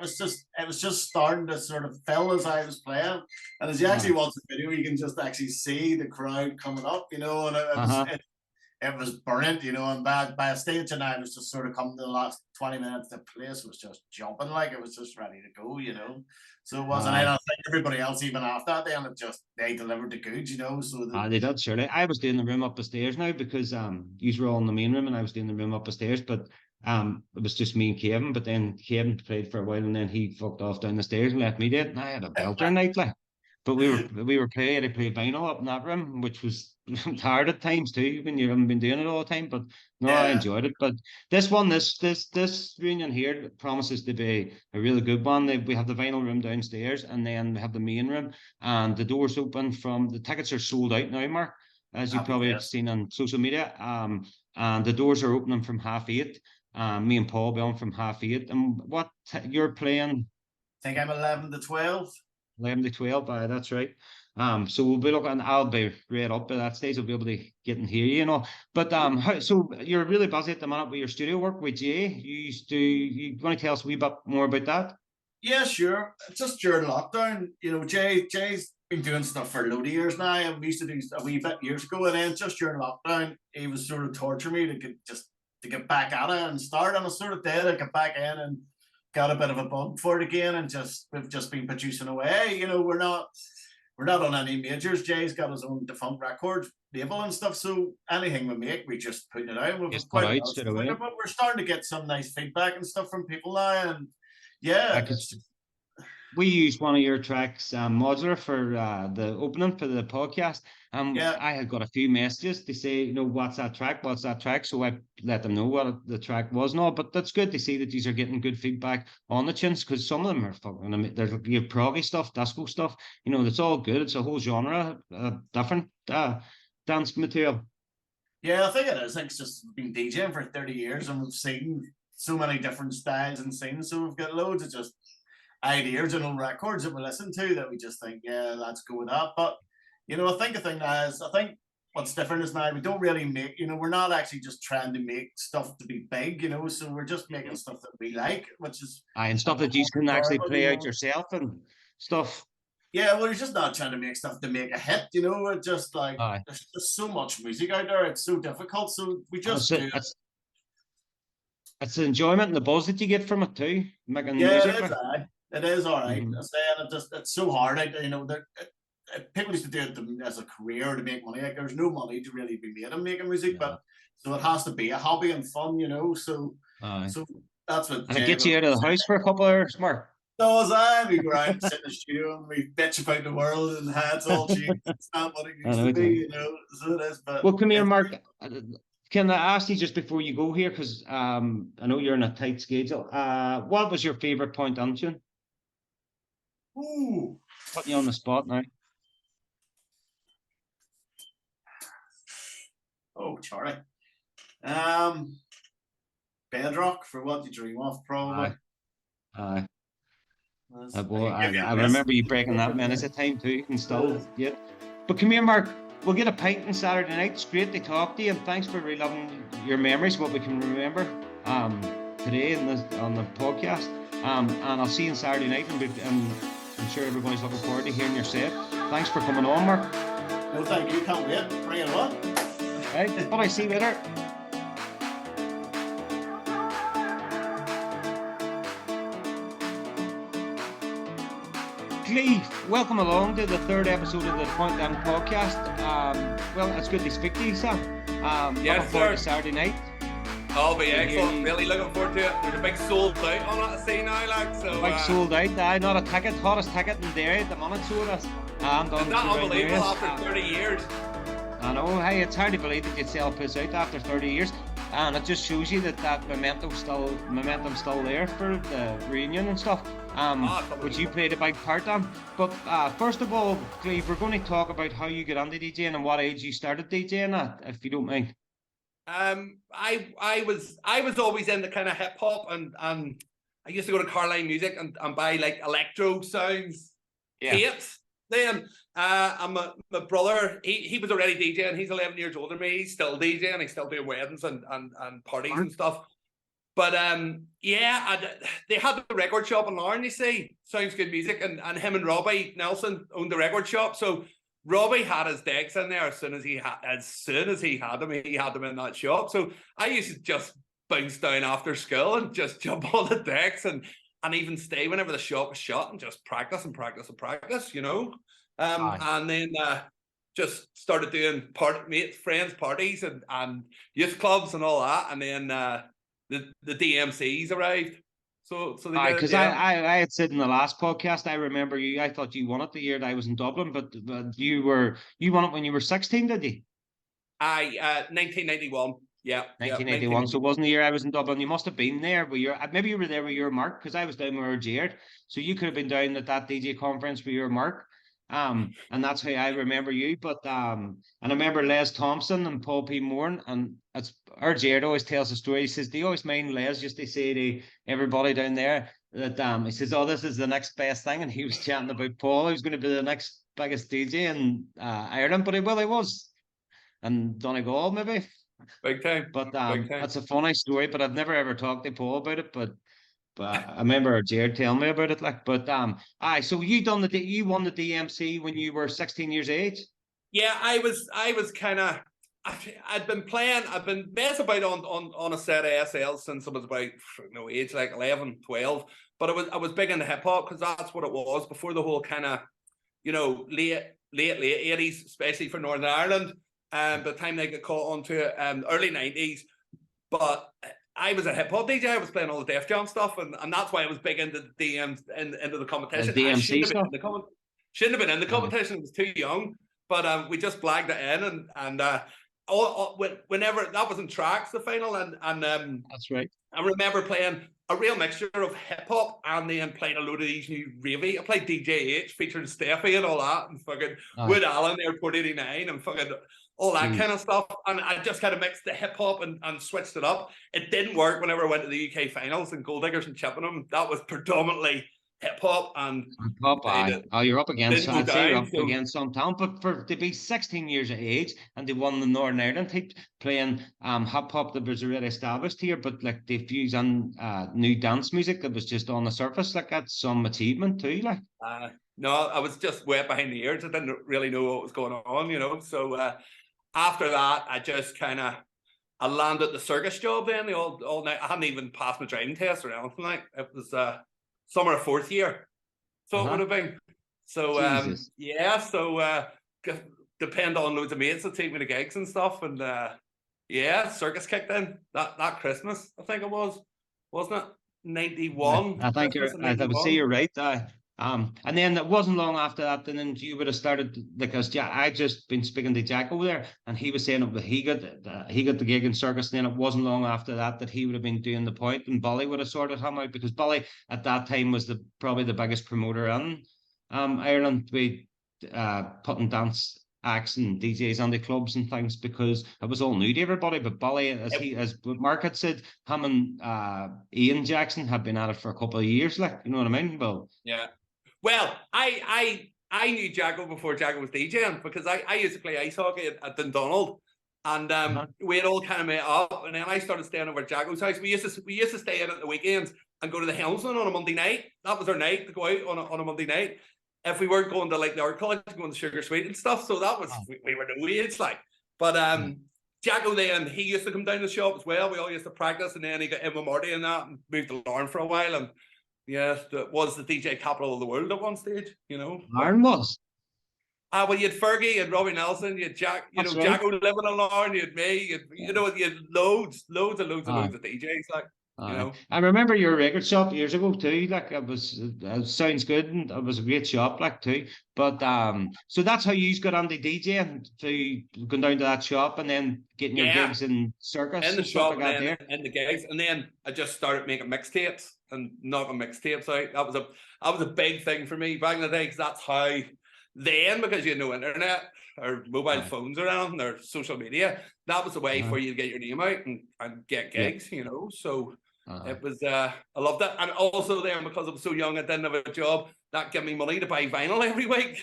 was just starting to sort of fill as I was playing, and as you actually watch the video, you can just actually see the crowd coming up, and it was brilliant, you know, and by a stage and I was just sort of coming to the last 20 minutes, the place was just jumping, like it was just ready to go, you know. So it wasn't, and I think everybody else, even after that, then they delivered the goods, you know. So they did, surely. I was doing the room up the stairs now because you were all in the main room and I was doing the room up the stairs, but it was just me and Kevin, but then Kevin played for a while and then he fucked off down the stairs and left me dead, and I had a belter night, like. But we were playing vinyl up in that room, which was hard at times too when you haven't been doing it all the time. But no, I enjoyed it. But this reunion here promises to be a really good one. We have the vinyl room downstairs, and then we have the main room, and the doors open from the tickets are sold out now, Mark, as you probably have seen on social media. And the doors are opening from 8:30. Me and Paul be on from 8:30. And what you're playing? I think I'm 11 to 12. 11 to 12, that's right. So we'll be looking, I'll be right up by that stage, I'll be able to get and hear you, you know. But so you're really busy at the minute with your studio work with Jay. You want to tell us a wee bit more about that? Yeah, sure. Just during lockdown, you know, Jay's been doing stuff for a load of years now, and we used to do a wee bit years ago, and then just during lockdown, he was sort of torturing me to get back at it and start, and I sort of did. I got back in and got a bit of a bug for it again, and we've just been producing away. You know, we're not on any majors. Jay's got his own defunct record label and stuff, so anything we make, we just put it out. Just put out straight away. But we're starting to get some nice feedback and stuff from people now, and yeah. We used one of your tracks, Modular, for the opening for the podcast. I had got a few messages to say, you know, what's that track? So I let them know what the track was and all. But that's good to see that these are getting good feedback on the tunes, because some of them are fucking, there's proggy stuff, disco stuff, you know, it's all good. It's a whole genre, different dance material. Yeah, I think it is. I think it's just been DJing for 30 years and we've seen so many different styles and scenes. So we've got loads of just ideas and old records that we listen to that we just think, yeah, let's go with that. But you know, I think the thing now is, I think what's different is now we don't really make, you know, we're not actually just trying to make stuff to be big, you know, so we're just making stuff that we like, which is and stuff that you can actually play out yourself and stuff. Yeah, well, you're just not trying to make stuff to make a hit, you know. It's just like there's just so much music out there, it's so difficult, so we just do it. It's the enjoyment and the buzz that you get from it too, making music. It is all right. I'm saying it's so hard. You know, people used to do it as a career to make money. Like there's no money to really be made in making music, but so it has to be a hobby and fun, you know. So that's what. And it gets you out of the house for a couple of hours, Mark. So as we go out and sit in the studio and we bitch about the world and how it's all changed. It's not what it used to be, you know. So it is. But well, come here, Mark. Can I ask you just before you go here, because I know you're in a tight schedule. What was your favorite point on tune? Ooh, putting you on the spot now. Oh, Charlie. Bedrock, For What You Dream Of, probably. I remember you breaking that many a time too, and still, yeah. But come here, Mark. We'll get a pint on Saturday night. It's great to talk to you, and thanks for reliving your memories, what we can remember today on the podcast. And I'll see you on Saturday night, and I'm sure everybody's looking forward to hearing your set. Thanks for coming on, Mark. No, thank you. Can't wait. Bring it on. Right. Bye. See you later. Gleave, welcome along to the third episode of the Point M podcast. Well, it's good to speak to you, sir. Yes, looking forward to Saturday night. I'll be excellent. Really looking forward to it. There's a big sold out on it, see now, like so. Big sold out. Not a ticket, hottest ticket in Derry at the moment. So it is. I'm done. Is that unbelievable after 30 years? I know. Hey, it's hard to believe that you'd sell piss out after 30 years, and it just shows you that momentum's still there for the reunion and stuff. Which you played a big part on. But first of all, Gleave, we're going to talk about how you got into DJing and what age you started DJing at, if you don't mind. I was always into kind of hip hop, and I used to go to Carline Music and buy like electro sounds tapes. Then my brother, he was already DJing. He's 11 years older than me. He's still DJing. He's still doing weddings and parties and stuff. But they had the record shop in Larne, you see. Sounds Good Music, and him and Robbie Nelson owned the record shop. So Robbie had his decks in there as soon as he had them. He had them in that shop. So I used to just bounce down after school and just jump on the decks and even stay whenever the shop was shut and just practice and practice and practice, you know. And then just started doing friends parties and youth clubs and all that. And then the DMCs arrived. So because I had said in the last podcast, I remember you. I thought you won it the year that I was in Dublin, but you won it when you were 16, did you? 1991. Yeah, 1981. So it wasn't the year I was in Dublin. You must have been there. Maybe you were there with your Mark, because I was down with Jared. So you could have been down at that DJ conference with your Mark. And that's how I remember you. But and I remember Les Thompson and Paul P. Moore, and it's our Jared always tells a story. He says, "Do you always mind Les used to say to everybody down there that he says, oh, this is the next best thing," and he was chatting about Paul, who's going to be the next biggest DJ in Ireland, but he was, and Donegal maybe. Big time. But Big time. That's a funny story, but I've never ever talked to Paul about it. But I remember Jared telling me about it. So you won the DMC when you were 16 years of age? Yeah, I was kind of. I'd been messing about on a set of SL since I was about age like 11, 12. But I was big into hip hop because that's what it was before the whole kind of late 80s, especially for Northern Ireland. By the time they got caught onto it, early 90s. But I was a hip hop DJ. I was playing all the Def Jam stuff, and that's why I was big into the into the competition. DMC shouldn't have been in the competition. I was too young, but we just blagged it in, and whenever that was in tracks, the final, and that's right. I remember playing a real mixture of hip hop and then playing a load of these new ravey. I played DJ H featuring Steffi and all that, and fucking Wood Allen, Airport 89, and fucking all that kind of stuff. And I just kind of mixed the hip hop and switched it up. It didn't work whenever I went to the UK finals and Gold Diggers and Chippenham. That was predominantly hip hop and pop. You're up against some talent, but to be 16 years of age and they won the Northern Ireland type playing hip hop that was already established here, but like they fuse on new dance music that was just on the surface, like that's some achievement too. Like no, I was just wet behind the ears. I didn't really know what was going on, So after that, I just I landed the circus job then all night. I hadn't even passed my driving test or anything like. It was summer of fourth year, so it would have been. So depend on loads of mates that take me to gigs and stuff, and circus kicked in that Christmas. I think it was, wasn't it? 91. I think I would say you're right. And then it wasn't long after that, and then you would have started, because I just been speaking to Jacko there, and he was saying that he got the gig in circus. And then it wasn't long after that he would have been doing the point, and Bully would have sorted him out, because Bully at that time was probably the biggest promoter in Ireland to be putting dance acts and DJs on the clubs and things, because it was all new to everybody. But Bully, as Mark had said, him and Ian Jackson had been at it for a couple of years, like, you know what I mean? Well, I knew Jacko before Jacko was DJing, because I used to play ice hockey at Dundonald, and we had all kind of met up, and then I started staying over at Jacko's house. We used to stay in at the weekends and go to the Helmsman on a Monday night. That was our night to go out on a Monday night. If we weren't going to like the art college, going to Sugar Sweet and stuff, so that was we were no age like. But Jacko then, he used to come down to the shop as well. We all used to practice, and then he got in with Marty and that, and moved to Larne for a while, and yes, it was the DJ capital of the world at one stage, Larne was. Well, you had Fergie, you had Robbie Nelson, you had Jack, Jacko living in Larne, you had me, you had loads of DJs, like. I remember your record shop years ago too. Like it sounds good, and it was a great shop, like too. But so that's how you got on the DJing, to going down to that shop and then getting your gigs in circus, in the shop, and then in the gigs, and then I just started making mixtapes and knocking mixtapes out. That was a big thing for me back in the day, because that's how then, because you had no internet or mobile phones or anything or social media, that was the way for you to get your name out and get gigs, So. It was I loved it, and also then, because I was so young, I didn't have a job, that gave me money to buy vinyl every week.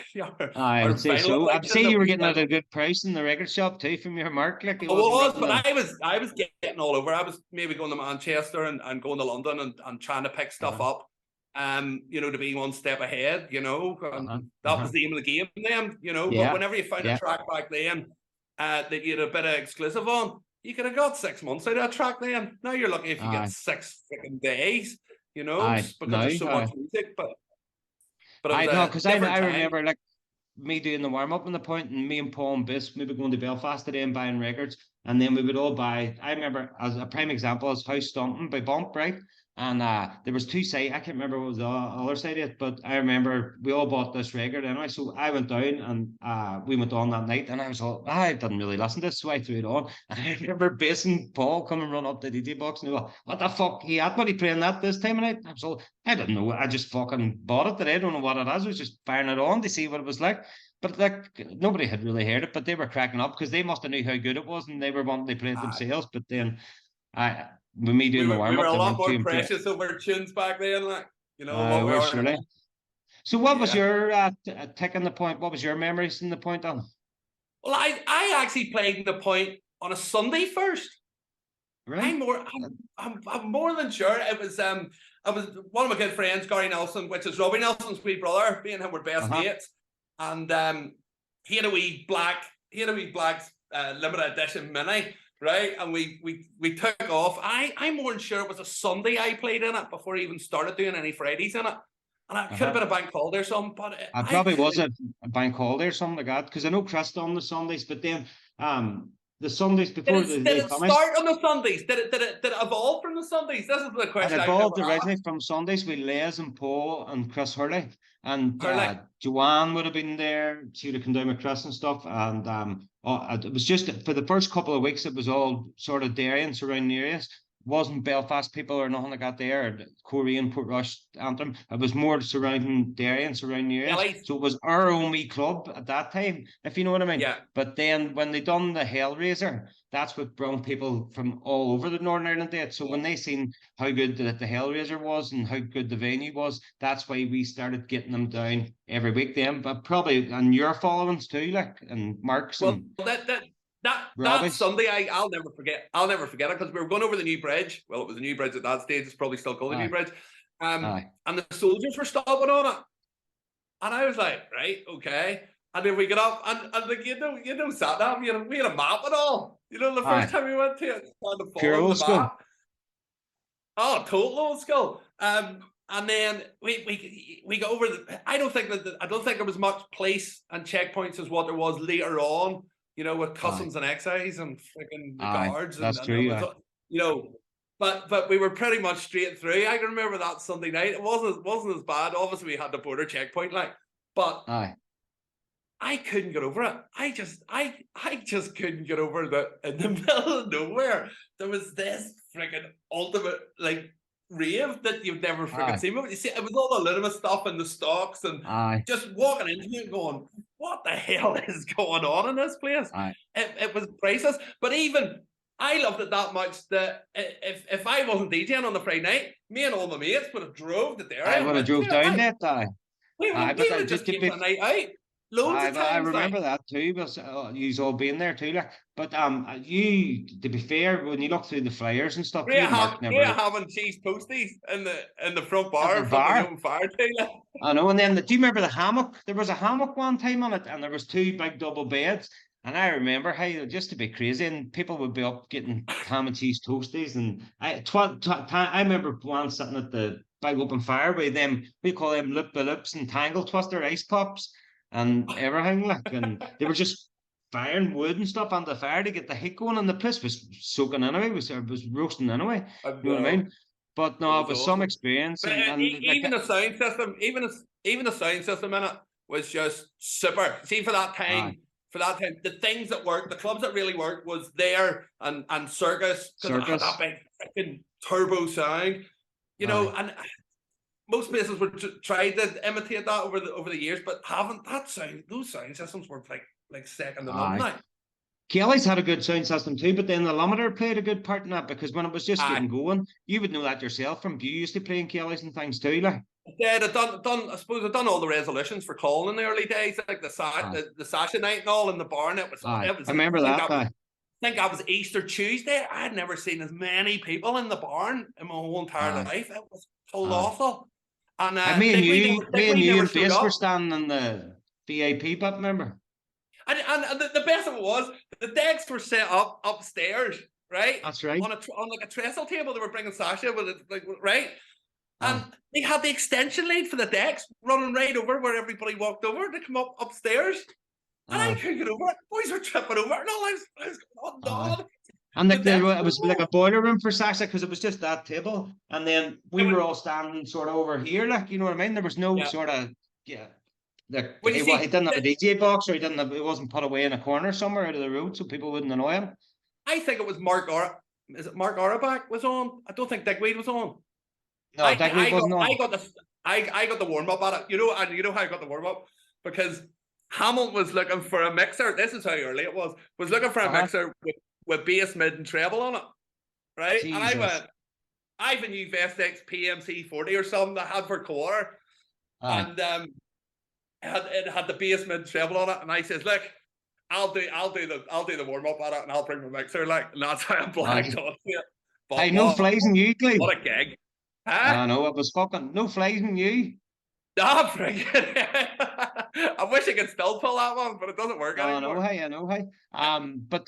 I would say so. I'd say you were getting at a good price in the record shop too from your Mark. Like I was getting all over. I was maybe going to Manchester and going to London and trying to pick stuff up, you know, to be one step ahead, you know, and that was the aim of the game then, you know, Yeah. but whenever you found a track back then that you had a bit of exclusive on, you could have got 6 months out of that track then. Now you're lucky if you get 6 freaking days, you know, because there's so much music, but I know, because I time. remember like me doing the warm-up on the point, and me and Paul and Biss maybe going to Belfast today and buying records, and then we would all buy. I remember, as a prime example, is House Stomping by Bump, right? And there was 2 sides. I can't remember what was the other side of it, but I remember we all bought this record anyway. So I went down and we went on that night, and I was all, I didn't really listen to this, so I threw it on. And I remember Biss and Paul coming run up the DJ box, and they were, what the fuck, he had buddy playing that this time of night? I was all, I didn't know. I just fucking bought it today. I don't know what it is. I was just firing it on to see what it was like. But like nobody had really heard it, but they were cracking up because they must have knew how good it was, and they were wanting to play it themselves. But then with me doing the warm up, we were a lot more precious over tunes back then, like, you know. What we surely. So what was your taking the point? What was your memories in the point on? Well, I actually played the point on a Sunday first. Really? I'm more than sure. It was one of my good friends, Gary Nelson, which is Robbie Nelson's wee brother. Me and him were best mates, and he had a wee black limited edition Mini. Right, and we took off. I'm more than sure it was a Sunday I played in it before I even started doing any Fridays in it. And it could have been a bank holiday or something, but it probably was a bank holiday or something like that, because I know Chris done the Sundays, but then the Sundays before did it start on the Sundays? Did it evolve from the Sundays? This is the question. It evolved originally from Sundays with Les and Paul and Chris Hurley, and Joanne would have been there. She would have come down with Chris and stuff, and it was just for the first couple of weeks. It was all sort of Derry and surrounding areas. Wasn't Belfast people or nothing like that there. Korean Portrush anthem. It was more surrounding Derry and surrounding areas. So it was our only club at that time, if you know what I mean. Yeah. But then when they done the Hellraiser, that's what brought people from all over the Northern Ireland did. So when they seen how good the Hellraiser was and how good the venue was, that's why we started getting them down every week then. But probably and your followings too, like, and Mark's. Well, and that Sunday, I'll never forget. I'll never forget it, because we were going over the new bridge. Well, it was a new bridge at that stage. It's probably still called the new bridge. And the soldiers were stopping on it, and I was like, right, okay. And then we get up, and like, you know, sat down. We had a map and all. You know, the first time we went to it, pure old school. Oh, total old school. And then we got over. I don't think there was much place and checkpoints as what there was later on. You know, with customs and excise and freaking guards. That's true. You know, but we were pretty much straight through. I can remember that Sunday night. It wasn't as bad. Obviously, we had the border checkpoint, like, but I couldn't get over it. I just couldn't get over that in the middle of nowhere there was this freaking ultimate like rave that you've never freaking seen. But you see, it was all the little stuff in the stocks and just walking into it going, what the hell is going on in this place? It was priceless. But even I loved it that much that if I wasn't DJing on the Friday night, me and all my mates would have drove to there. I would have drove down that. We would just keep a night out. Loads of times, I remember that too, but you all being there too. Like, but you, to be fair, when you look through the flyers and stuff, having cheese toasties in the front bar in front of the open fire too. I know. And then do you remember the hammock? There was a hammock one time on it, and there was 2 big double beds. And I remember how just to be crazy, and people would be up getting ham and cheese toasties. And I remember one sitting at the big open fire with them. We call them loop-the-loops and tangle twister ice pops. And everything, like, and they were just firing wood and stuff on the fire to get the heat going, and the place was soaking anyway, it was roasting anyway. You know what I mean? But no, it was awesome. Some experience. But even the sound system, even the sound system in it was just super. See, for that time, the things that worked, the clubs that really worked was there and Circus, because it had that big freaking turbo sound, you know, and most places were tried to imitate that over the years, but haven't. Those sound systems were like second to none now. Kelly's had a good sound system too, but then the limiter played a good part in that, because when it was just getting going, you would know that yourself from you used to playing Kelly's and things too, like. Yeah, I suppose I've done all the resolutions for calling in the early days, like the Sasha night and all in the barn. It was. I remember that. I think that was Easter Tuesday. I had never seen as many people in the barn in my whole entire life. It was colossal. And me and you never and showed Bass were up. standing in the VIP bit, remember? And the best of it was the decks were set up upstairs, right? That's right. On like a trestle table, they were bringing Sasha with it, like, right? And they had the extension lead for the decks running right over where everybody walked over to come up upstairs. And I couldn't get over it. Boys were tripping over it. And all I was going, oh, no. And like it was like a boiler room for Sasha because it was just that table. And then we were all standing sort of over here, like, you know what I mean? There was no sort of, like, he didn't have a DJ box, or it wasn't put away in a corner somewhere out of the road so people wouldn't annoy him. I think it was Mark Auerbach was on? I don't think Digweed was on. No, Digweed wasn't on. I got the warm up at it. You know how I got the warm up? Because Hamilton was looking for a mixer. This is how early it was. Was looking for a mixer with bass, mid, and treble on it. Right? Jesus. And I went, I have a new Vestex PMC 40 or something that I had for quarter. And it had the bass, mid, treble on it. And I says, look, I'll do the warm up at it, and I'll bring my mixer, like, and that's how I'm blacked on it. Hey, no flies in you, Gleave. What a gig. Huh? I know, it was fucking no flies in you. Ah, friggin'. I wish I could still pull that one, but it doesn't work anymore. I know, hey. But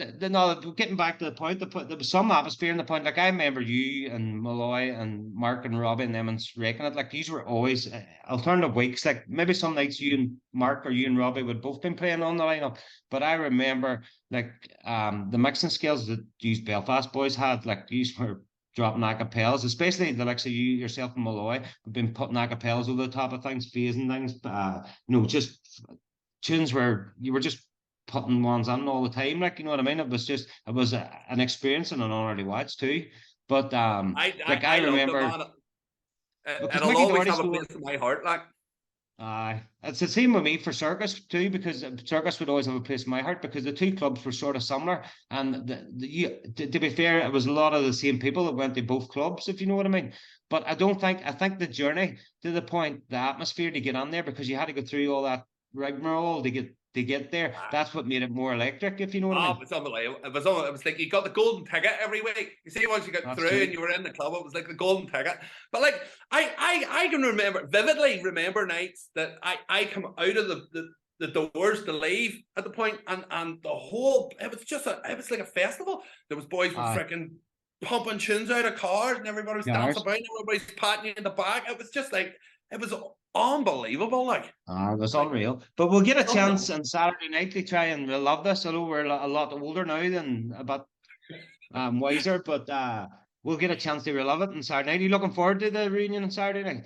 getting back to the point, there was some atmosphere in the point. Like, I remember you and Malloy and Mark and Robbie and them and raking it. Like, these were always alternative weeks. Like, maybe some nights you and Mark or you and Robbie would both been playing on the lineup. But I remember, like, the mixing skills that these Belfast boys had. Like, these were dropping acapellas, especially the likes of you, yourself and Malloy, have been putting acapellas over the top of things, phasing things, just tunes where you were just putting ones on all the time, like, you know what I mean? It was an experience and an honour to watch too. But I remember, and it'll always have a place in my heart, like. It's the same with me for Circus too, because Circus would always have a place in my heart because the two clubs were sort of similar, and to be fair, it was a lot of the same people that went to both clubs, if you know what I mean. But I think the journey to the point, the atmosphere to get on there, because you had to go through all that rigmarole to get there. That's what made it more electric, if you know what I mean. It was unbelievable. It was like you got the golden ticket every week. You see, once you got through and you were in the club, it was like the golden ticket. But like I can vividly remember nights that I come out of the doors to leave at the point, and the whole it was like a festival. There was boys with freaking pumping tunes out of cars, and everybody was dancing about, and everybody's patting you in the back. It was just like, it was unbelievable, like. It was unreal. But we'll get a chance on Saturday night to try and relive this. Although we're a lot older now than a bit wiser, but we'll get a chance to relive it on Saturday night. Are you looking forward to the reunion on Saturday night?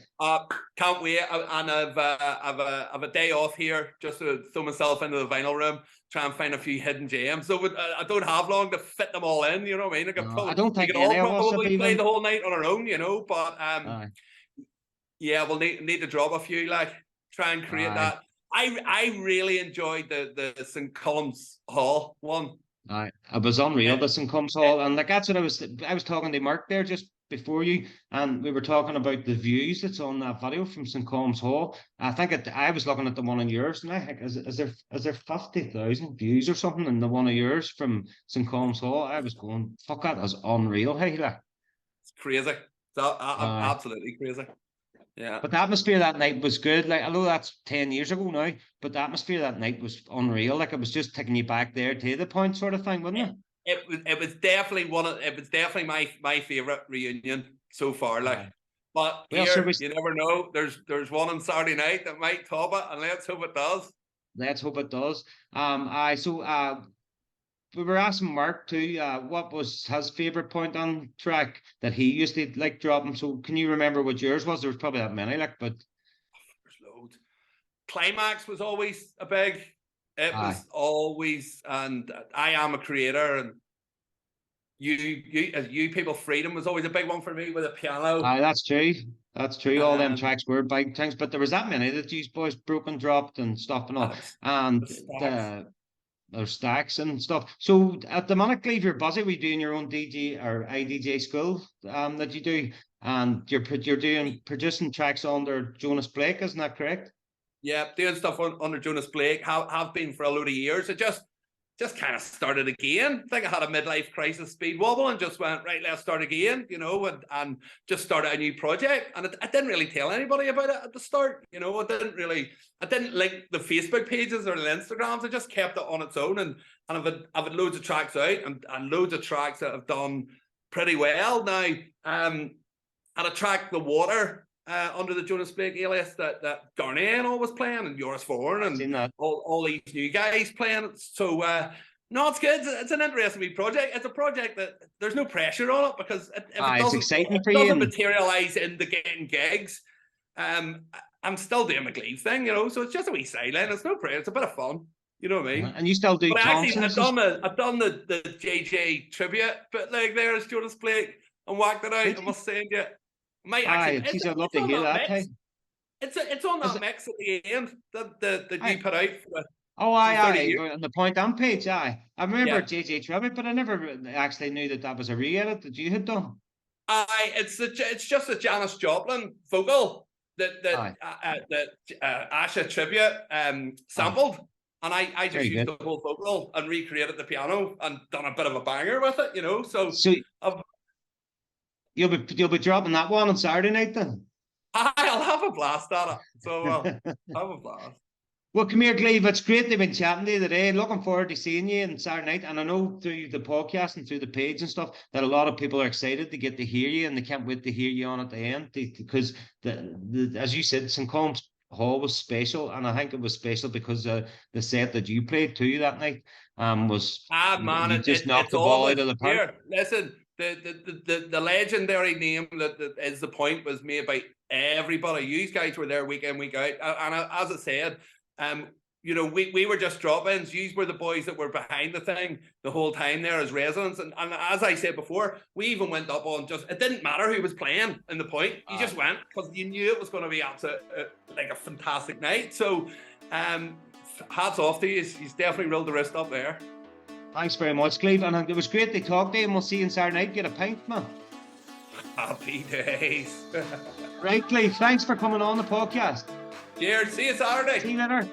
Can't wait. And I've a day off here just to throw myself into the vinyl room, try and find a few hidden gems. So I don't have long to fit them all in, you know what I mean? I don't think we can all probably play the whole night on our own, you know, but yeah, we'll need to drop a few, like, try and create that. I really enjoyed the St. Colum's Hall one. It was unreal, the St. Colum's Hall, and like that's what I was talking to Mark there just before you, and we were talking about the views that's on that video from St. Colum's Hall. I think I was looking at the one of yours, and I think is there 50,000 views or something in the one of yours from St. Colum's Hall? I was going, fuck, that is unreal, hey, like. It's crazy. It's absolutely crazy. Yeah. But the atmosphere that night was good. Like, I know that's 10 years ago now, but the atmosphere that night was unreal. Like, it was just taking you back there to the point sort of thing, wasn't it? It was definitely my favourite reunion so far. Like, but well, you never know. There's one on Saturday night that might top it, and let's hope it does. Let's hope it does. We were asking Mark too, what was his favourite point on track that he used to like dropping. So can you remember what yours was? There was probably that many, like, but there's loads. Climax was always a big. It was always, and I am a creator, and you people, freedom was always a big one for me with a piano. That's true. That's true. All them tracks were big things, but there was that many that these boys broke and dropped and stuff and all, and there's stacks and stuff. So at the minute, Gleave, you're busy. We're doing your own DJ or IDJ school that you do, and you're producing tracks under Jonas Blake, isn't that correct? Yeah, doing stuff under Jonas Blake. Have been for a load of years. It just just kind of started again. I think I had a midlife crisis, speed wobble, and just went, right, let's start again, you know, and just started a new project. And I didn't really tell anybody about it at the start, you know. I didn't link the Facebook pages or the Instagrams. I just kept it on its own, and I've had loads of tracks out, and loads of tracks that have done pretty well now. And a track, The Water, under the Jonas Blake alias, that Darnay and all was playing, and Joris Forn, and all these new guys playing. So no, it's good. It's an interesting wee project. It's a project that there's no pressure on it, because if it doesn't materialise into getting gigs, I'm still doing my Gleave thing, you know. So it's just a wee sideline. It's no pressure. It's a bit of fun. You know what I mean? And you still do. But actually, I've done the JJ tribute, but like there's Jonas Blake, and whacked it out. I must send you. I'd love to hear that. It's on that mix at the end that you put out for on the Point On page. I remember JJ Tribute, but I never actually knew that was a re-edit that you had done. It's just a Janis Joplin vocal that Asha tribute sampled, and I just used the whole vocal and recreated the piano and done a bit of a banger with it, you know. So you'll be dropping that one on Saturday night then? I'll have a blast at it. So I'll have a blast. Well, come here, Gleave. It's great to have been chatting to you today. Looking forward to seeing you on Saturday night. And I know through the podcast and through the page and stuff that a lot of people are excited to get to hear you, and they can't wait to hear you on at the end, because as you said, St. Colm's Hall was special, and I think it was special because the set that you played too that night was man, just knocked the ball out of the park. Here, listen. The legendary name that is The Point was made by everybody. You guys were there week in, week out, and as I said, you know, we were just drop-ins. You were the boys that were behind the thing the whole time there as residents, and as I said before, we even went up on it didn't matter who was playing in The Point. You just went because you knew it was going to be absolute like a fantastic night. So hats off to you. He's definitely rolled the wrist up there. Thanks very much, Gleave, and it was great to talk to you, and we'll see you on Saturday night. Get a pint, man. Happy days. Right, Gleave, thanks for coming on the podcast. Cheers, see you Saturday. See you later.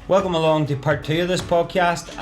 Welcome along to part 2 of this podcast.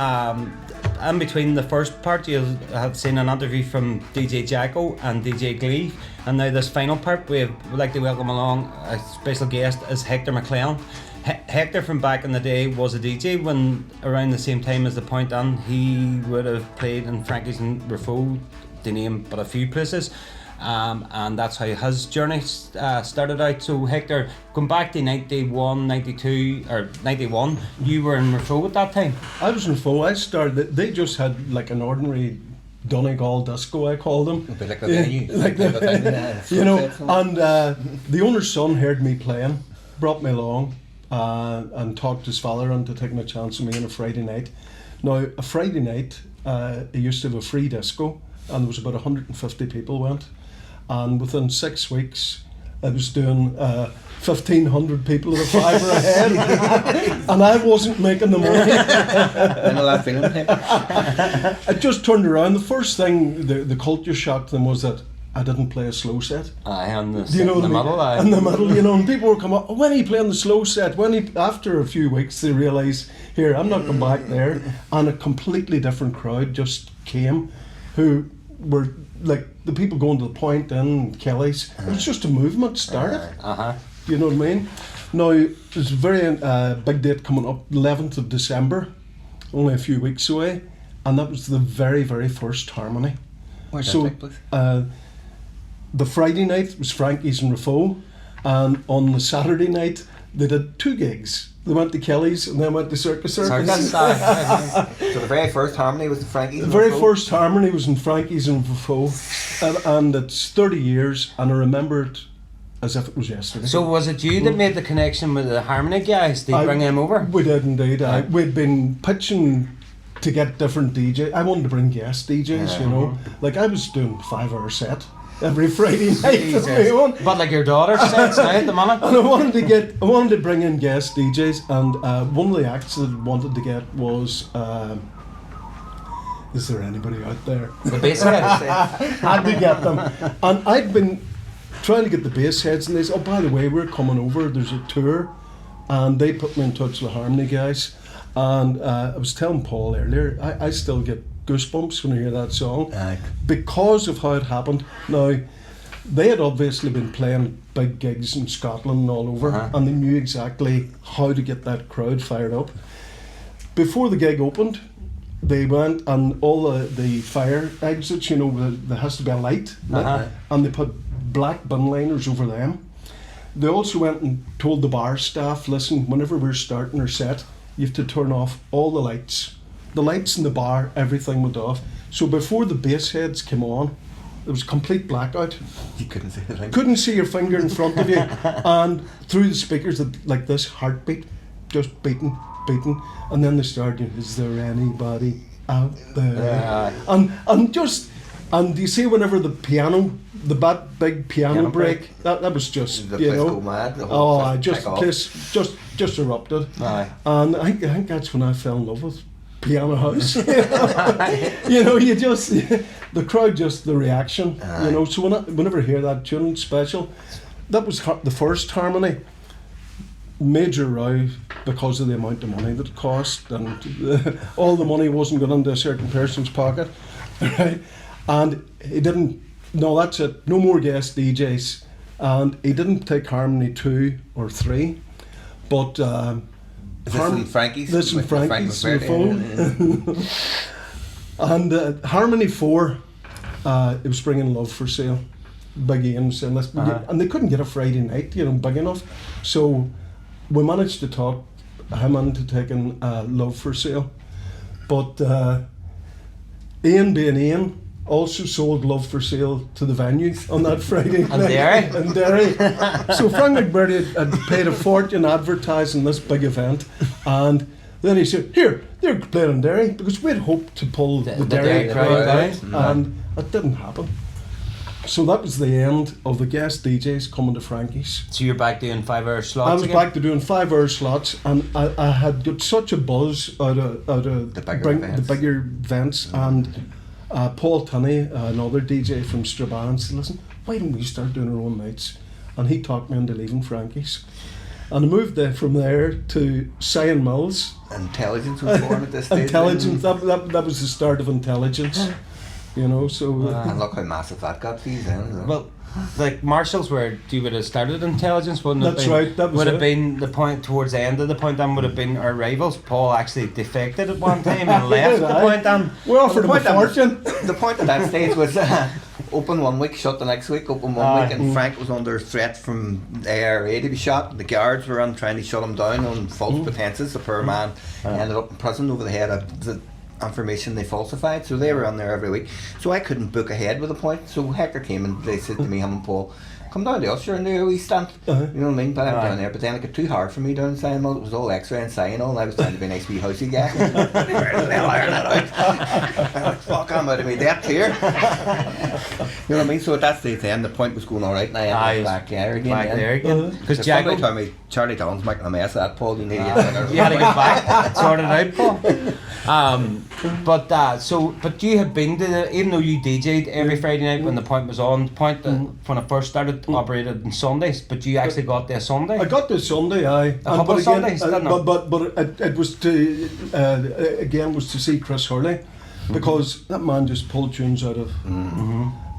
In between the first part, you'll have seen an interview from DJ Jacko and DJ Gleave, and now this final part we'd like to welcome along a special guest is Hector McClellan. Hector from back in the day was a DJ when around the same time as The Point On. He would have played in Frankie's and Rafo, to name but a few places. And that's how his journey started out. So Hector, going back to 91, 92 or 91, you were in Rafo at that time? I was in Rafo. I started, they just had like an ordinary Donegal disco, I call them. A bit like the venue. Like you know, and the owner's son heard me playing, brought me along and talked his father into taking a chance on me on a Friday night. Now, a Friday night, he used to have a free disco, and there was about 150 people went. And within 6 weeks, I was doing 1,500 people at a fiver a head, and I wasn't making the money. I just turned around. The first thing, the culture shocked them was that I didn't play a slow set. In the middle, in the middle, you know, and people were coming up, when are you playing the slow set? After a few weeks, they realised, here, I'm not going back there. And a completely different crowd just came, who were like the people going to The Point in Kelly's. It was just a movement started. You know what I mean? Now, there's a very big date coming up, 11th of December, only a few weeks away, and that was the very, very first Harmony. Where's that take place? The Friday night was Frankie's and Rafo, and on the Saturday night they did 2 gigs. They went to Kelly's and then went to Circus. So the very first Harmony was the Frankie's. The very first Harmony was in Frankie's and Rafo, and it's 30 years, and I remember it as if it was yesterday. So was it you that made the connection with the Harmony guys to bring him over? We did indeed. We'd been pitching to get different DJs. I wanted to bring guest DJs, you know. Like I was doing 5-hour set every Friday night. But like your daughter sets now at the moment. And I wanted to bring in guest DJs, and one of the acts that I wanted to get was is there anybody out there? The bass head. Had to get them. And I'd been trying to get the bass heads, and they said, oh, by the way, we're coming over, there's a tour, and they put me in touch with the Harmony guys, and I was telling Paul earlier, I still get goosebumps when I hear that song, because of how it happened. Now, they had obviously been playing big gigs in Scotland and all over, and they knew exactly how to get that crowd fired up. Before the gig opened, they went, and all the fire exits, you know, there has to be a light, and they put black bin liners over them. They also went and told the bar staff, listen, whenever we're starting our set, you have to turn off all the lights. The lights in the bar, everything went off. So before the bass heads came on, there was complete blackout. You couldn't see the thing. Couldn't see your finger in front of you. And through the speakers, like this heartbeat, just beating. And then they started, is there anybody out there? And you see whenever the piano, big piano break, that was just, the you place know. go mad, the Oh, whole I place just just erupted. Aye. And I think that's when I fell in love with Piano House. You know, you just, the crowd, just the reaction, you know. So whenever I hear that tune special, that was the first Harmony. Major row because of the amount of money that it cost, and all the money wasn't going into a certain person's pocket, right? And he didn't, no, that's it, no more guest DJs, and he didn't take Harmony 2 or 3, but This in Frankie's? This in Frankie's on the phone. And Harmony 4, it was bringing Love for Sale, big Ian's, and they couldn't get a Friday night, you know, big enough, so we managed to talk him into taking Love for Sale, but Ian being Ian also sold Love for Sale to the venue on that Friday night in Derry. So Frank McBurdy had paid a fortune advertising this big event, and then he said, here, they're playing in Derry, because we'd hoped to pull the Derry crowd out, and it didn't happen. So that was the end of the guest DJs coming to Frankie's. So you're back doing 5-hour slots I was again? back to doing 5-hour slots, and I had got such a buzz out of the bigger events, and Paul Tunney, another DJ from Strabane, said, listen, why don't we start doing our own nights? And he talked me into leaving Frankie's. And I moved from there to Sion Mills. Intelligence was born at this stage. Intelligence, that was the start of Intelligence. You know, so... and look how massive that got for you then. Well, like Marshall's where you would have started Intelligence, wouldn't it? That's right, that was would have it. Been the point, towards the end of the point, then would have been our rivals. Paul actually defected at one time and left the point, then. We offered him a fortune. The point at that stage was open one week, shut the next week, open one week, and Frank was under threat from the ARA to be shot. The guards were trying to shut him down on false pretenses. The poor man ended up in prison over the head of the information they falsified, so they were on there every week, so I couldn't book ahead with a point. So Hector came and they said to me, him and Paul, come down to us, you're in there, we stand, you know what I mean, but I'm down there. But then it got too hard for me down in Sion Mill. It was all X-ray and Cyanol, and I was trying to be a nice wee housey guy. They'll iron that out. I'm like, fuck, I'm out of my depth here. You know what I mean? So at that stage then the point was going alright, and I ended up back there again. Because Jacko told me Charlie Donn's making a mess of that, Paul. You need to get better. You had to get back, sort it out, Paul. But you had been to even though you DJ'd every Friday night when the point was on, point when I first started operated on Sundays, but you actually got there Sunday. I got there Sunday, aye. A couple of Sundays, didn't it? But it was to again was to see Chris Hurley, because that man just pulled tunes out of,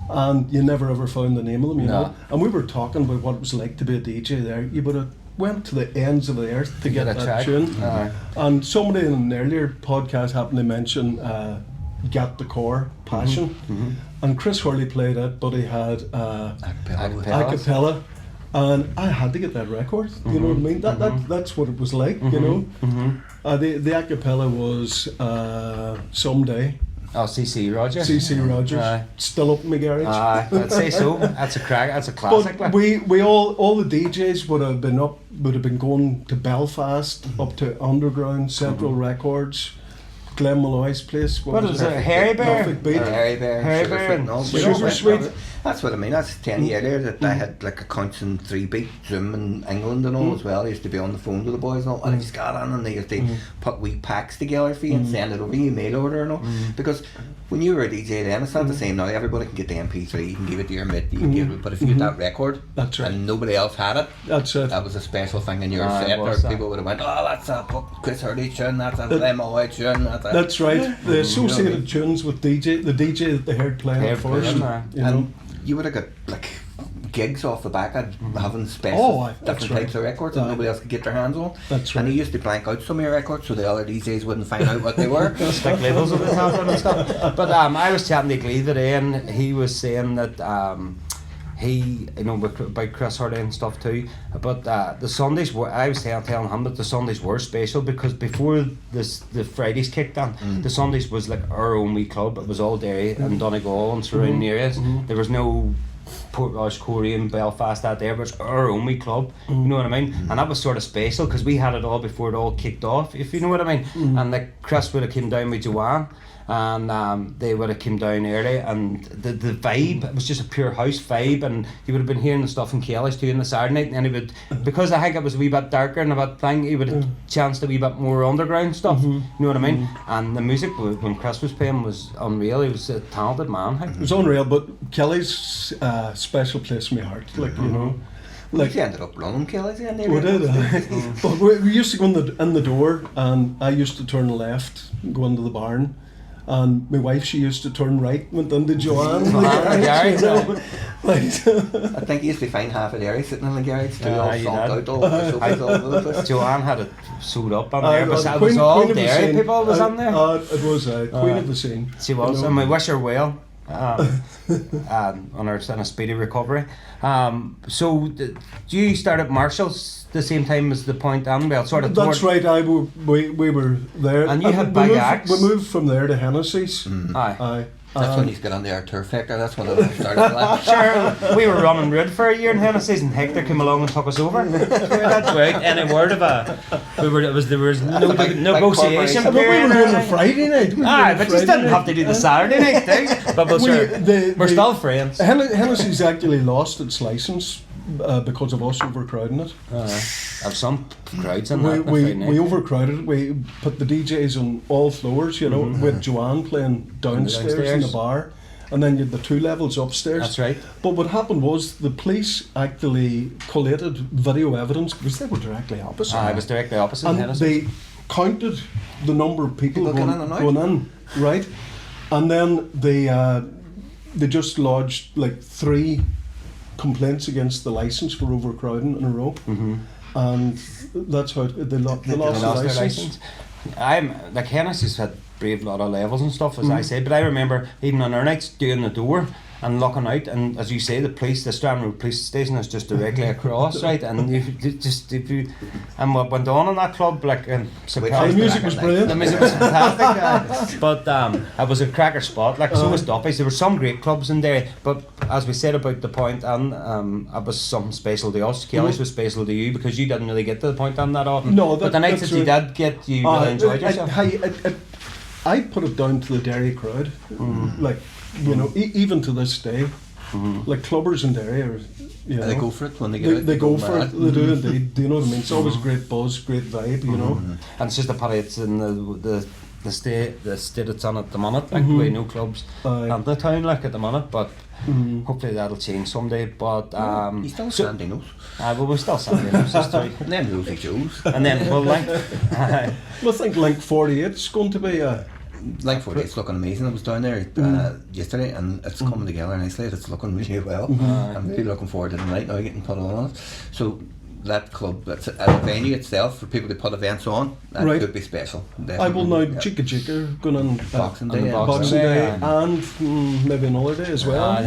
and you never ever found the name of them, you know. And we were talking about what it was like to be a DJ there. You would have went to the ends of the earth to get that tune. And somebody in an earlier podcast happened to mention Get the Core, Passion, and Chris Hurley played it, but he had acapella, and I had to get that record. You know what I mean? That's what it was like. You know, the acapella was Someday. Oh, CC Rogers. CC Rogers, still up in my garage. I'd say so. That's a classic. But we all the DJs would have been going to Belfast, up to Underground, Central Records, Glenn Malloy's place. What was it? Harry Bear? Harry Bear. Harry Bear. Sugar Sweet. That's what I mean. That's 10 years earlier that I had like accounts in 3-beat Zoom in England and all as well. I used to be on the phone to the boys and all, and I just got on and they used to put wee packs together for you and send it over you, mail order and all. Because when you were a DJ then, it's not the same now. Everybody can get the MP3, you can give it to your mate, you can give it, but if you had that record That's right. and nobody else had it, That's it. that was a special thing in your set, or people would have went, oh, that's a Chris Hurley tune, that's a MOI tune, That's right. The associated tunes with the DJ that they heard playing it first. You know? And you would have got like gigs off the back of having special different types of records that nobody else could get their hands on. That's right. And he used to blank out some of your records so the other DJs wouldn't find out what they were. Stick labels on the top of them and stuff. But I was chatting to Gleave today, and he was saying that he, you know, about Chris Hurley and stuff too. But the Sundays were, I was telling him that the Sundays were special because before the Fridays kicked in, the Sundays was like our own wee club. It was all Derry and Donegal and surrounding areas. There was no Portrush, Corey and Belfast out there, but it's our own wee club, you know what I mean? And that was sort of special because we had it all before it all kicked off, if you know what I mean. And like Chris would have came down with Joanne, and they would have came down early, and the vibe, it was just a pure house vibe, and he would have been hearing the stuff in Kelly's too on the Saturday night, and he would, because I think it was a wee bit darker and a bit thing, he would have chanced a wee bit more underground stuff, you know what I mean? And the music when Chris was playing was unreal. He was a talented man. It was unreal, but Kelly's special place in my heart, like, you know. Like he ended up running Kelly's in there. We did, but we used to go in the door, and I used to turn left, go into the barn, and my wife, she used to turn right, went into Joanne. I think he used to find half of Derry sitting in the garage too, all sold out, all the sofas all over the place. Joanne had it sewed up on there, but it was all Derry people was on there. It was Queen of the Scene. She was, and we wish her well. On her in a speedy recovery. So do you start at Marshall's the same time as the Point and well, sort of? That's right. We were there, and you had big acts. We moved from there to Hennessy's. Aye. That's when he's got on the Air Turf Hector. That's when it started. Like. Sure, we were running road for a year in Hennessy's, and Hector came along and took us over. That's right. Any word of there was no negotiation But we were doing the Friday night. But you didn't have to do the Saturday night thing. But we're still friends. Hennessy's actually lost its license because of us overcrowding it. Have some crowds in that. We overcrowded it. We put the DJs on all floors, you know, with Joanne playing downstairs in the bar, and then you had the 2 levels upstairs. That's right. But what happened was the police actually collated video evidence because they were directly opposite. It was directly opposite. And they counted the number of people going in, right? And then they just lodged like 3 complaints against the license for overcrowding in a row, and that's how they lost their license. I'm like Hennessy's had brave lot of levels and stuff, as I said, but I remember even on our nights doing the door and looking out, and as you say, the Strand Road police station is just directly across, right? And and what went on in that club, like, the music was brilliant. The music was fantastic, but it was a cracker spot. Like so was Duffy's. There were some great clubs in there, but as we said about the Point, and it was something special to us. Kelly's was special to you because you didn't really get to the Point that often. No, but the nights that you did get, you really enjoyed yourself. I put it down to the Derry crowd, like. You know, even to this day, like clubbers in Derry are, you know, they go for it when they get out. They go for it. They do indeed. Do you know what I mean? It's always great buzz, great vibe. You know, and it's just a pity it's in the state it's on at the minute. Like we no clubs in the town like at the minute, but hopefully that'll change someday. But he's still standing those. Well, we're still standing those. And then Rosie Joes. And then well, like, I think Link 48 is going to be a. Link 48 is looking amazing. I was down there yesterday, and it's coming together nicely. It's looking really well. I'm really looking forward to the night now getting put on it. So that club, that's a venue itself for people to put events on. That could be special. Definitely. I will now Chicka Chicka going on Boxing Day, and maybe another day as well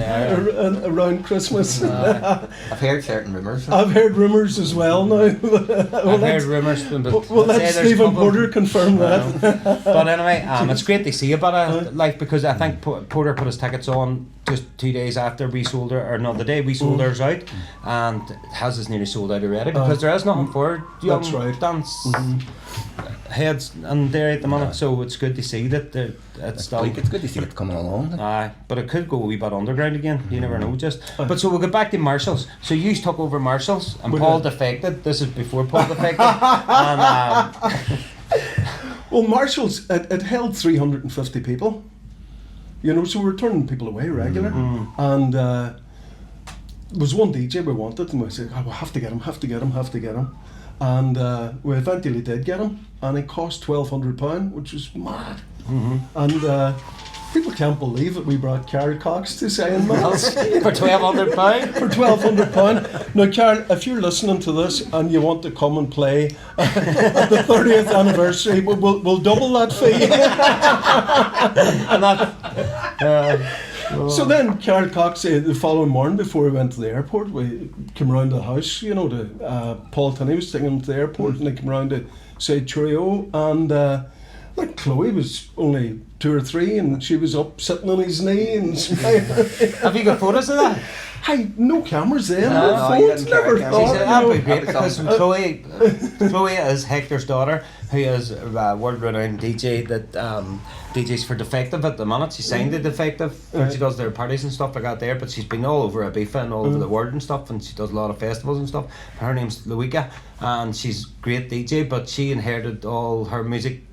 around Christmas. I've heard certain rumours. I've heard rumours as well now. I've heard rumours. Well, let Stephen Porter confirm that. But anyway, it's great to see about it, like, because I think Porter put his tickets on just 2 days after we sold her, or no, the day we sold ours out, and his is nearly sold out already because there is nothing for young dance. heads in Derry at the minute, so it's good to see that it's still. It's good to see it coming along. Aye, but it could go a wee bit underground again. You never know. Just. But so we'll get back to Marshalls. So you took over Marshalls, and Paul defected. This is before Paul defected. And, well, Marshalls it held 350 people. You know, so we were turning people away regular, and there was one DJ we wanted, and we said, "Oh, we have to get him." And we eventually did get him, and it cost £1,200, which was mad. And people can't believe that we brought Carol Cox to Sion Mills for £1,200. For £1,200. Now, Carol, if you're listening to this and you want to come and play at the 30th anniversary, we'll double that fee. And that. So then Carol Cox, the following morning before we went to the airport, we came round to the house, you know, Paul Tinney was taking him to the airport, and they came round to say cheerio, and like Chloe was only 2 or 3, and she was up sitting on his knee and smiling. Have you got photos of that? Hey, no cameras then, No, no phones, you didn't never carry thought. cameras. That'd be You know. great, because Chloe is Hector's daughter, who is a world-renowned DJ that DJs for Defective at the minute. She signed to Defective, and she does their parties and stuff like that there, but she's been all over Ibiza and all over the world and stuff, and she does a lot of festivals and stuff. Her name's Luika, and she's a great DJ, but she inherited all her music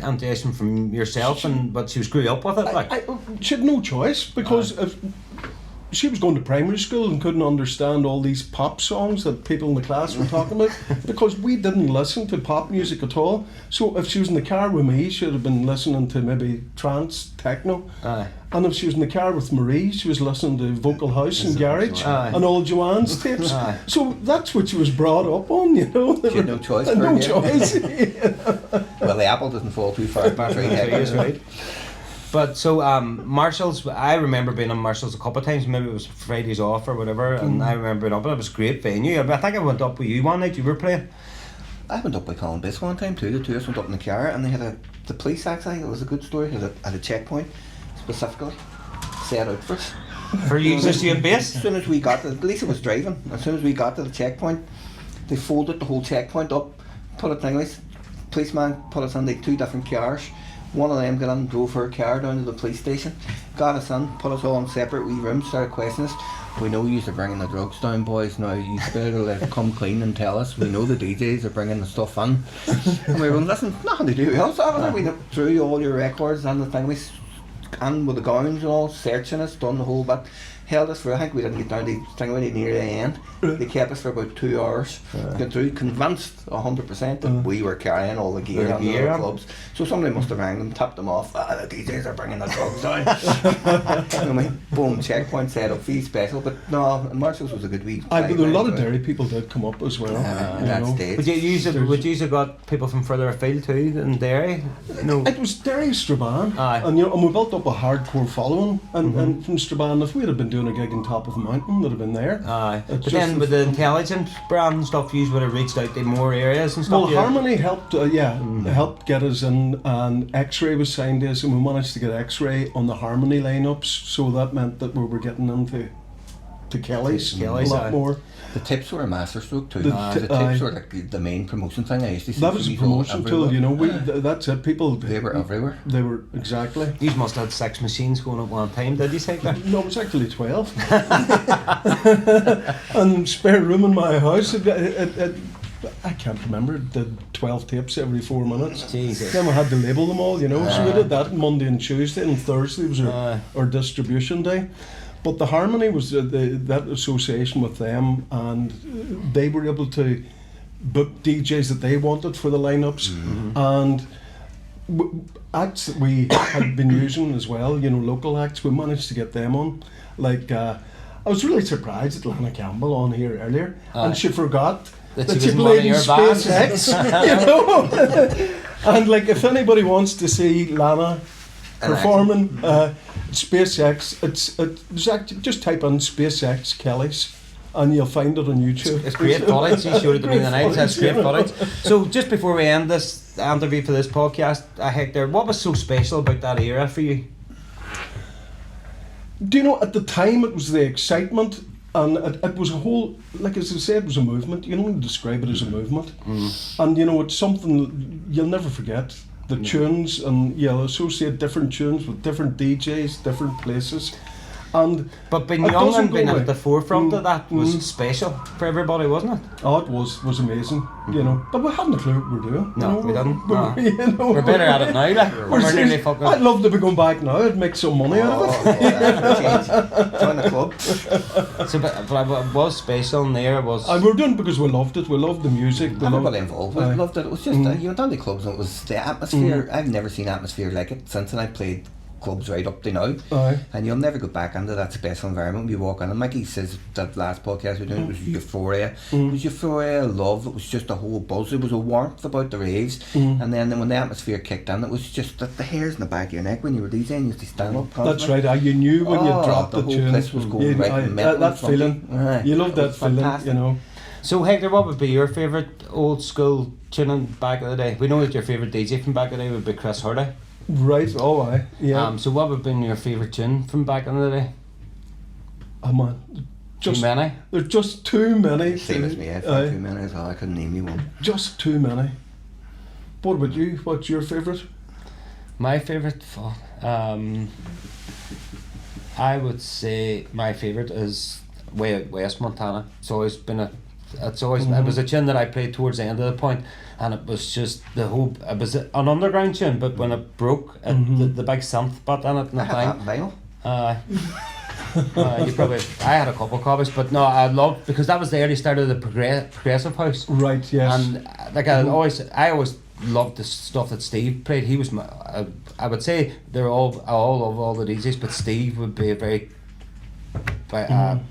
ambition from yourself, but she was grew up with it. Like. She had no choice, because if she was going to primary school and couldn't understand all these pop songs that people in the class were talking about, because we didn't listen to pop music at all. So if she was in the car with me, she would have been listening to maybe trance, techno. Aye. And if she was in the car with Marie, she was listening to Vocal House and Garage and all Joanne's tapes. Aye. So that's what she was brought up on, you know. She had no choice. No choice. Well, the apple doesn't fall too far. Right. But so Marshalls, I remember being on Marshalls a couple of times. Maybe it was Fridays off or whatever, and I remember being up. It was a great venue. I think I went up with you one night. You were playing. I went up with Colin Biss one time too. The two of us went up in the car, and they had the police actually. It was a good story. Had a checkpoint specifically set out for us. For you, just you and Bass. As soon as we got to, Lisa was driving. As soon as we got to the checkpoint, they folded the whole checkpoint up, put it down. Policeman put us on like 2 different cars. One of them got in, drove her car down to the police station, got us in, put us all in separate wee rooms, started questioning us. We know you are bringing the drugs down, boys. Now you better let come clean and tell us. We know the DJs are bringing the stuff in. And we were going, listen, nothing to do with us. We went through all your records and the thing, and with the gowns and all, searching us, done the whole bit. Held us for, I think we didn't get down to Stingray near the end. They kept us for about 2 hours. Got through, convinced 100% that we were carrying all the gear on the clubs. So somebody must have rang them, tipped them off. The DJs are bringing the drugs down. You know, boom, checkpoint set up, fee special. But no, Marshalls was a good week. But a lot of Derry people did come up as well. At that stage. Would you have got people from further afield too than Derry? No. It was Derry, Strabane, Aye. and you know, and we built up a hardcore following. And from Strabane, if we'd have been doing a gig on top of a mountain, would have been there. Aye. But then with the intelligent brand and stuff, you would have reached out to more areas and stuff. Well, Harmony helped, helped get us in, and X-Ray was signed to us, and we managed to get X-Ray on the Harmony lineups, so that meant that we were getting into Kelly's a lot more. The tips were a masterstroke too. The tips were like the main promotion thing. I used to see. That was a promotion tool, you know. That's it. People. They were everywhere. They were exactly. You must have had 6 machines going at one time, did you think that? No, it was actually 12. And spare room in my house. I can't remember. It did 12 tapes every 4 minutes. Jesus. Then we had to label them all, you know. So we did that Monday and Tuesday, and Thursday was our distribution day. But the Harmony was that association with them, and they were able to book DJs that they wanted for the lineups, and acts that we had been using as well, you know, local acts, we managed to get them on. Like, I was really surprised at Lana Campbell on here earlier, and she forgot that she played in SpaceX, you know. And like, if anybody wants to see Lana performing SpaceX, it's actually, just type in SpaceX Kelly's and you'll find it on YouTube. It's great footage. You showed it to me the night. That's great footage. So just before we end this interview for this podcast, Hector, what was so special about that era for you? Do you know, at the time it was the excitement And it was a whole, like as I said, it was a movement. You can only describe it as a movement. And you know, it's something you'll never forget. The tunes, and you'll associate different tunes with different DJs, different places. But being young and being at the forefront of that was special for everybody, wasn't it? Oh, it was amazing, you know. But we hadn't a clue what we were doing. No, we didn't. You know, we're better at it now. Like, we're nearly fucking. I'd love to be going back now. I'd make some money out of it. Join the club. So, but it was special, and there it was. And we were doing it because we loved it. We loved the music. Everybody involved. We loved it. It was just you went down to clubs, and it was the atmosphere. I've never seen atmosphere like it since, and I played clubs right up to now, and you'll never go back into that special environment. We walk in, and Mikey says that last podcast we were doing, it was euphoria. It was euphoria, love. It was just a whole buzz. There was a warmth about the raves, and then when the atmosphere kicked in, it was just that the hairs in the back of your neck when you were DJing, you used to stand up constantly. That's right. You knew when you dropped the whole tune. place was going right in the middle. That feeling. You loved that feeling, fantastic. you know. So Hector, what would be your favourite old school tuning back in the day? We know that your favourite DJ from back in the day would be Chris Hurley. Right, oh aye, yeah. So what would have been your favourite tune from back in the day? Oh man, Too many? There's just too many. Same as me, I found too many as well. I couldn't name you one. Just too many. What about you? What's your favourite? My favourite? I would say my favourite is Way Out West, Montana. It's always been it was a tune that I played towards the end of the point, and it was just it was an underground tune, but when it broke, the big synth bit in it and the thing. You probably, I had a couple of copies, but no, I loved, because that was the early start of the progressive house. Right, yes. And like I always loved the stuff that Steve played. He was I would say they're all love all the DJs, but Steve would be a very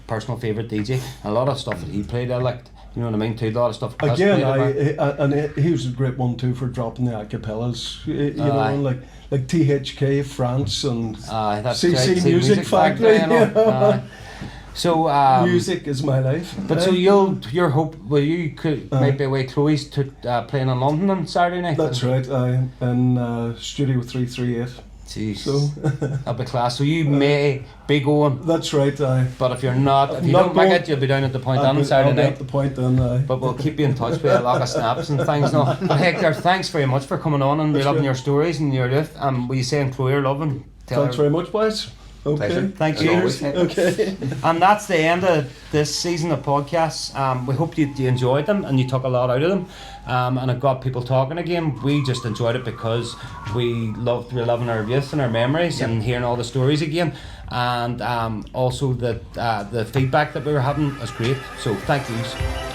personal favourite DJ. A lot of stuff that he played I liked. You know what I mean? Too. A lot of stuff. Again, he was a great one too for dropping the acapellas. You know, like THK France and CC Music Factory. So music is my life. But so your hope, might be away Chloe's to playing in London on Saturday night. That's right. In Studio 338. Jeez. So that'll be class. So you may be going. That's right. But if you're not, if you don't make it, you'll be down at the Point on Saturday night. At the Point then. But we'll keep you in touch with a lot of snaps and things. No. But Hector, thanks very much for coming on and loving your stories and your youth. Will you say and Chloe are loving? Thanks very much, boys. Okay. Thank you. Okay. And that's the end of this season of podcasts. We hope you enjoyed them and you took a lot out of them. And it got people talking again. We just enjoyed it because we loved reliving our youth and our memories and hearing all the stories again. And also the feedback that we were having was great. So thank you.